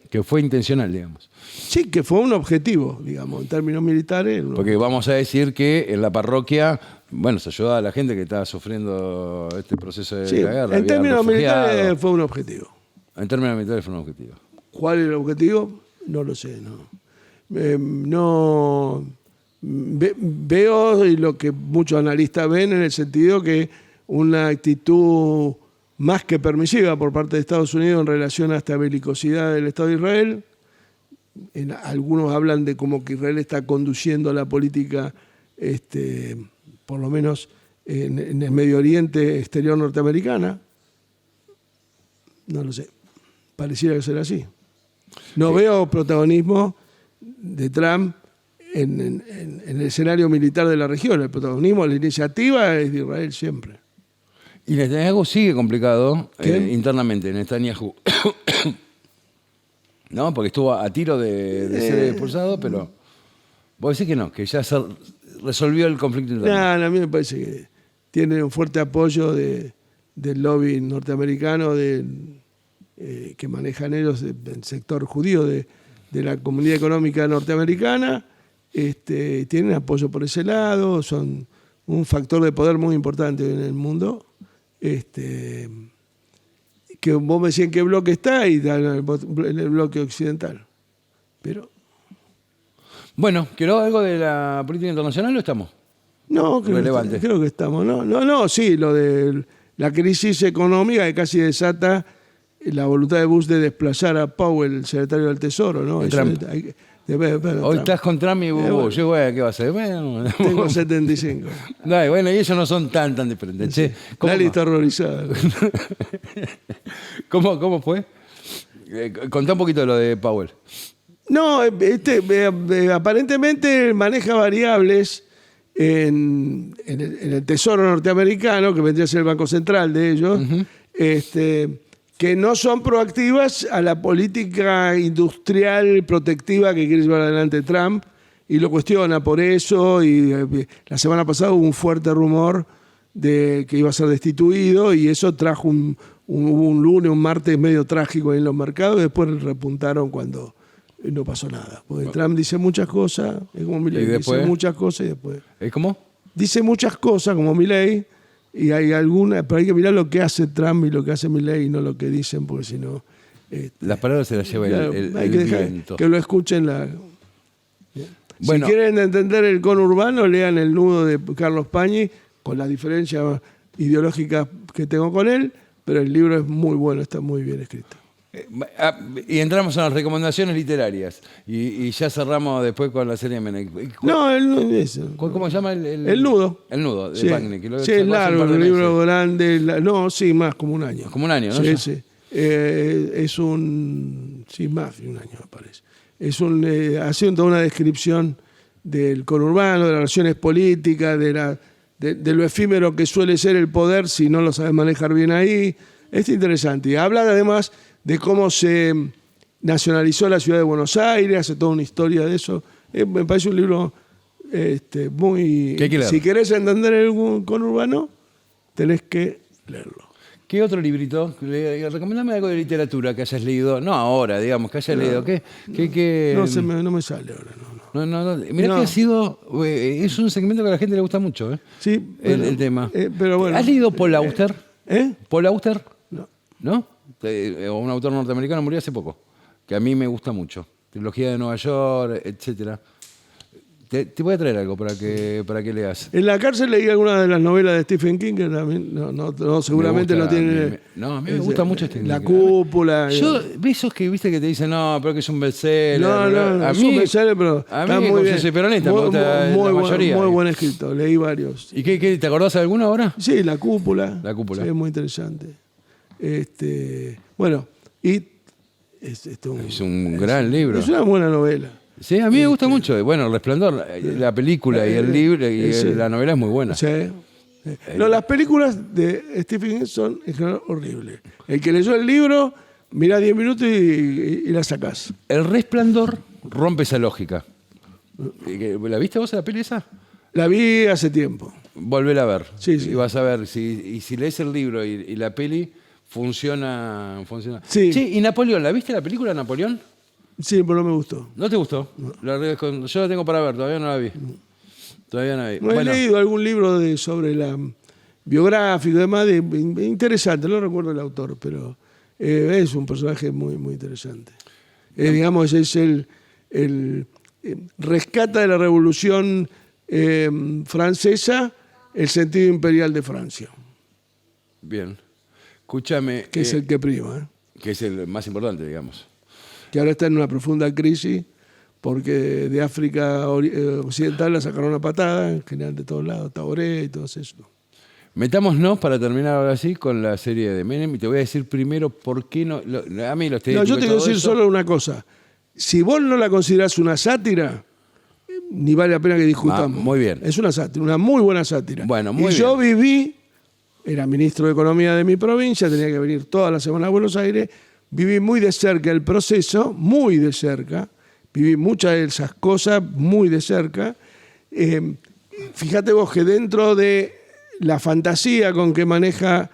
Que fue intencional, digamos. Sí, que fue un objetivo, digamos, en términos militares. Porque vamos a decir que en la parroquia, bueno, se ayudaba a la gente que estaba sufriendo este proceso de la guerra. En términos militares fue un objetivo. En términos militares fue un objetivo. ¿Cuál es el objetivo? No lo sé, no. Veo y lo que muchos analistas ven en el sentido que una actitud más que permisiva por parte de Estados Unidos en relación a esta belicosidad del Estado de Israel. Algunos hablan de como que Israel está conduciendo la política, por lo menos en el Medio Oriente exterior norteamericana. No lo sé. Pareciera que será así. No veo protagonismo de Trump en el escenario militar de la región. El protagonismo, la iniciativa es de Israel siempre. Y Netanyahu sigue complicado internamente, Netanyahu. No, porque estuvo a tiro de ser expulsado, pero vos decís que no, que ya se resolvió el conflicto interno. No, a mí me parece que tiene un fuerte apoyo del lobby norteamericano que manejan ellos, del sector judío de la comunidad económica norteamericana. Tienen apoyo por ese lado, son un factor de poder muy importante en el mundo. Que vos me decís en qué bloque está y en el bloque occidental. Pero... Bueno, ¿quedó algo de la política internacional o estamos? No, creo que estamos. No, sí, lo de la crisis económica que casi desata la voluntad de Bush de desplazar a Powell, el secretario del Tesoro, ¿no? Hoy estás con Trump y Bush. Bueno, ¿qué va a hacer? Bueno, tengo 75. No, bueno, y ellos no son tan diferentes. Che, Lali está horrorizada. ¿Cómo fue? Contá un poquito de lo de Powell. No, aparentemente maneja variables en el Tesoro norteamericano, que vendría a ser el Banco Central de ellos, que no son proactivas a la política industrial protectiva que quiere llevar adelante Trump, y lo cuestiona por eso. Y la semana pasada hubo un fuerte rumor de que iba a ser destituido, y eso trajo un lunes, un martes medio trágico en los mercados. Después repuntaron cuando no pasó nada. Porque Trump dice muchas cosas, es como Milei, dice muchas cosas y después... ¿Es cómo? Dice muchas cosas como Milei y hay algunas, pero hay que mirar lo que hace Trump y lo que hace Milei y no lo que dicen, porque si no... Las palabras se las lleva hay el que dejar viento. que lo escuchen la... Bueno, si quieren entender el conurbano, lean El nudo de Carlos Pañi, con las diferencias ideológicas que tengo con él, pero el libro es muy bueno, está muy bien escrito. Y entramos en las recomendaciones literarias. Y ya cerramos después con la serie Menem. No, eso. ¿Cómo se llama? El nudo. El nudo, de Sí, Pagnec. sí, es largo, un libro grande. No, sí, más, como un año. Como un año, ¿no? Sí, sí. Es un... Sí, más de un año, me parece. Es un... haciendo toda una descripción del conurbano, de las relaciones políticas, de lo efímero que suele ser el poder si no lo sabes manejar bien ahí. Es interesante. Y habla además de cómo se nacionalizó la ciudad de Buenos Aires, hace toda una historia de eso. Me parece un libro muy... Si querés entender el conurbano, tenés que leerlo. ¿Qué otro librito? Recomendame algo de literatura que hayas leído. No ahora, digamos, que hayas leído. No me sale ahora, no. Mirá que ha sido... es un segmento que a la gente le gusta mucho, ¿eh? Sí. Bueno, el tema. Pero bueno, ¿Has leído Paul Auster? ¿Paul Auster? No. ¿No? Un autor norteamericano murió hace poco, que a mí me gusta mucho. Trilogía de Nueva York, etcétera. Te voy a traer algo para que leas. En la cárcel leí algunas de las novelas de Stephen King, que también seguramente no tiene... A mí me gusta mucho Stephen King. La Cúpula. Yo, esos que viste que te dicen, no, pero que es un bestseller. No, a es mí, un bestseller, pero a mí, muy bien. Soy peronista, me gusta la mayoría. Muy buen escrito, leí varios. ¿Y qué te acordás de alguna ahora? Sí, La Cúpula. La Cúpula. Sí, es muy interesante. Bueno, y... Es un gran libro. Es una buena novela. Sí, a mí me gusta mucho. Bueno, El Resplandor, la película y el libro y la novela es muy buena. Sí. No, las películas de Stephen King son en general horribles. El que leyó el libro, mirá 10 minutos y la sacás. El Resplandor rompe esa lógica. ¿La viste vos la peli esa? La vi hace tiempo. Volver a ver. Sí. Y vas a ver si lees el libro y la peli funciona. Sí. ¿Y Napoleón? ¿La viste la película Napoleón? Sí, pero no me gustó. ¿No te gustó? No. Yo la tengo para ver, todavía no la vi. He leído algún libro sobre la biográfico y demás, interesante, no recuerdo el autor, pero es un personaje muy, muy interesante. Digamos, es el rescata de la Revolución Francesa el sentido imperial de Francia. Bien. Escúchame. Que es el que prima. Que es el más importante, digamos. Que ahora está en una profunda crisis porque de África Occidental la sacaron a patada, en general de todos lados, Taboré y todo eso. Metámonos para terminar ahora sí con la serie de Menem y te voy a decir primero por qué no... a mí los técnicos... No, yo te quiero decir solo una cosa. Si vos no la considerás una sátira, ni vale la pena que discutamos. Muy bien. Es una sátira, una muy buena sátira. Bueno, muy bien. Yo viví, era ministro de Economía de mi provincia, tenía que venir toda la semana a Buenos Aires, viví muy de cerca el proceso, muy de cerca, viví muchas de esas cosas muy de cerca. Fíjate vos que dentro de la fantasía con que maneja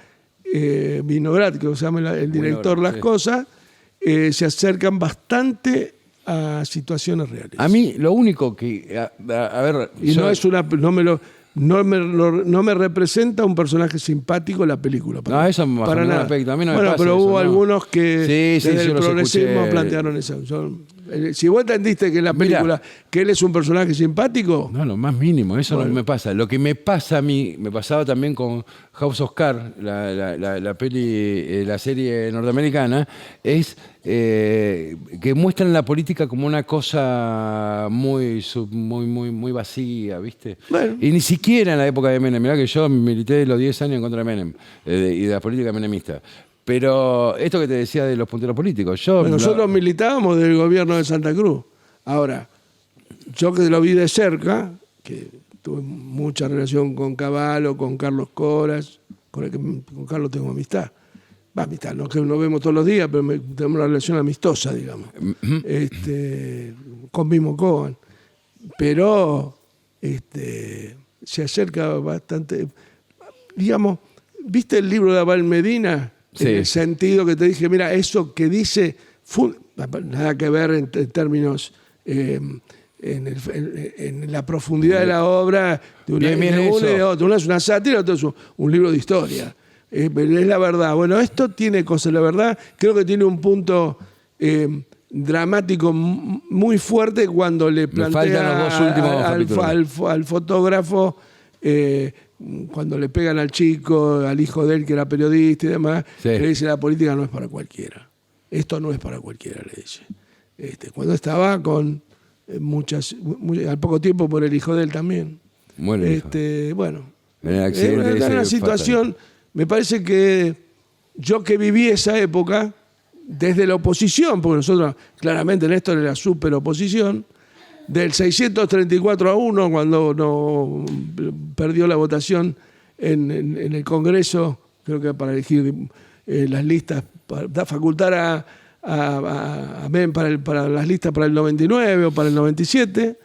Vinograd, que se llama el director, las cosas, se acercan bastante a situaciones reales. A mí lo único que... A ver... Y no me representa un personaje simpático la película. Eso para nada. A mí no me pasa pero eso, hubo algunos que desde el progresismo escuché. plantearon eso. Si vos entendiste que en la película que él es un personaje simpático... No, lo más mínimo, eso no me pasa. Lo que me pasa a mí, me pasaba también con House of Cards, la peli, la serie norteamericana, es que muestran la política como una cosa muy vacía, ¿viste? Bueno. Y ni siquiera en la época de Menem. Mirá que yo milité los 10 años en contra de Menem y de la política menemista. Pero esto que te decía de los punteros políticos, nosotros militábamos del gobierno de Santa Cruz. Ahora, yo que lo vi de cerca, que tuve mucha relación con Cavallo, con Carlos Coras, con Carlos tengo amistad. Amistad, no que nos vemos todos los días, pero tenemos una relación amistosa, digamos. Con Mimo Cohen. Pero se acerca bastante. Digamos, ¿viste el libro de Abel Medina? Sí. En el sentido que te dije, mira, eso que dice... nada que ver en términos, en la profundidad de la obra de Bien, uno y de eso. otro. Uno es una sátira, otro es un libro de historia. Es la verdad. Bueno, esto tiene cosas, la verdad, creo que tiene un punto dramático muy fuerte cuando le faltan plantea los dos últimos capítulos. al fotógrafo, cuando le pegan al chico, al hijo de él que era periodista y demás, Sí. le dice: la política no es para cualquiera. Esto no es para cualquiera, le dice. Cuando estaba con al poco tiempo por el hijo de él también. Bueno, hijo. Bueno, En el accidente era ese una situación, me parece que yo que viví esa época, desde la oposición, porque nosotros claramente Néstor era súper oposición, del 634-1, cuando no perdió la votación en el Congreso, creo que para elegir las listas, para facultar a MEM para las listas para el 99 o para el 97,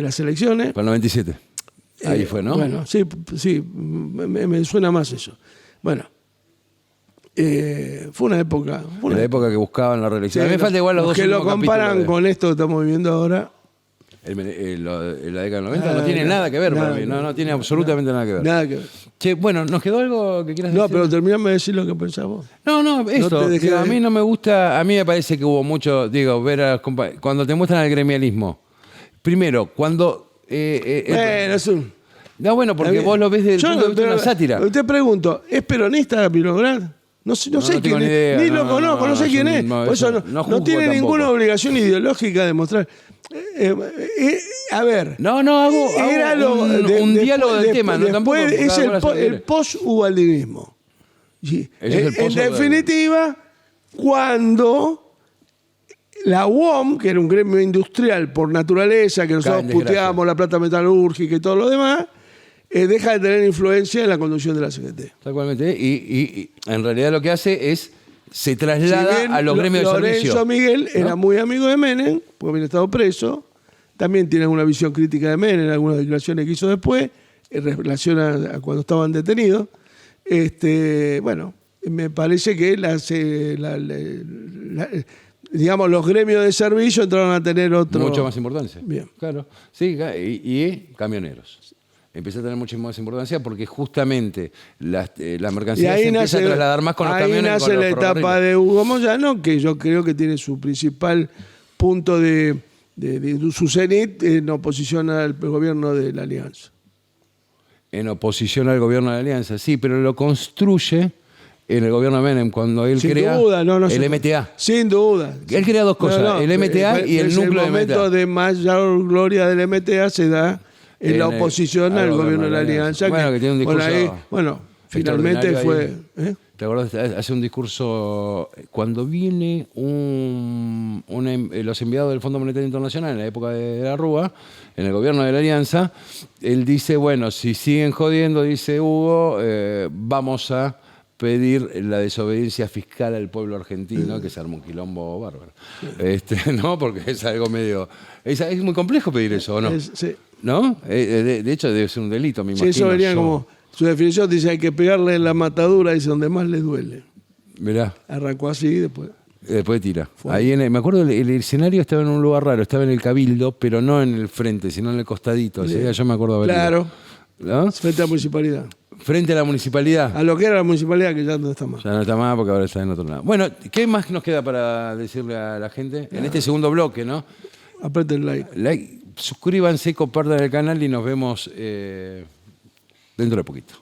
las elecciones. Para el 97. Ahí fue, ¿no? Bueno, sí, me suena más eso. Bueno, fue una época. En la época que buscaban la reelección. A mí me falta igual los dos que lo últimos comparan capítulos con esto que estamos viviendo ahora. la década del 90 no tiene nada que ver para mí. No tiene absolutamente nada que ver. Nada que ver. Che, bueno, ¿nos quedó algo que quieras No, decir? pero terminame de decir lo que pensás vos. No, esto. te dejé Digo, a de- mí no me gusta. A mí me parece que hubo mucho. Digo, ver a los cuando te muestran el gremialismo. Primero, cuando. Bueno, es un... No, bueno, porque Está bien. vos lo ves desde el Yo punto de vista de una sátira. Te pregunto, ¿es peronista Vinograd? No sé No quién tengo ni es, idea, ni no, lo conozco, no sé quién es. no, Por eso eso no juzgo tiene tampoco. ninguna obligación ideológica de mostrar. A ver. No, hago un diálogo del tema, no tampoco. Después es cada cual hace lo que el post-ubaldinismo. Ese es el En post-ubaldinismo. definitiva, cuando la UOM, que era un gremio industrial por naturaleza, que nosotros Cae en desgracia. puteábamos la plata metalúrgica y todo lo demás, deja de tener influencia en la conducción de la CGT. Tal cualmente. Y en realidad lo que hace es. Se traslada Si bien a los gremios de Lorenzo servicio. Miguel era ¿no? muy amigo de Menem, porque había estado preso, también tiene alguna visión crítica de Menem, algunas declaraciones que hizo después, en relación a cuando estaban detenidos. Bueno, me parece que digamos, los gremios de servicio entraron a tener otro... Mucho más importancia. Bien. Claro. Sí, y camioneros. Empieza a tener mucha más importancia porque justamente la mercancía se empieza a trasladar más con los camiones. Ahí nace con los la etapa ferrocarriles. de Hugo Moyano, que yo creo que tiene su principal punto de su cenit en oposición al gobierno de la Alianza. En oposición al gobierno de la Alianza, sí, pero lo construye en el gobierno de Menem cuando él Sin crea duda, el MTA. Sin duda. Él crea dos cosas, el MTA y el núcleo de El momento MTA. de mayor gloria del MTA se da en la oposición al gobierno de la Alianza. Bueno, que tiene un discurso finalmente extraordinario fue... ahí. ¿Te acordás? Hace un discurso cuando viene los enviados del Fondo Monetario Internacional en la época de la Rúa, en el gobierno de la Alianza, él dice, bueno, si siguen jodiendo, dice Hugo, vamos a pedir la desobediencia fiscal al pueblo argentino, que se armó un quilombo bárbaro. ¿No? Porque es algo medio... Es muy complejo pedir eso, ¿o no? Sí. ¿No? De hecho, debe ser un delito, me Sí, imagino. eso venía como... Su definición dice hay que pegarle en la matadura, dice, donde más le duele. Mirá. Arrancó así y después... Después tira. Ahí me acuerdo, el escenario estaba en un lugar raro, estaba en el Cabildo, pero no en el frente, sino en el costadito. Bien. Yo me acuerdo haber ido. Claro, ¿No? frente a la municipalidad. Frente a la municipalidad. A lo que era la municipalidad, que ya no está más. Ya no está más porque ahora está en otro lado. Bueno, ¿qué más nos queda para decirle a la gente? En este segundo bloque, ¿no? Apriete el like. Suscríbanse, compartan el canal y nos vemos dentro de poquito.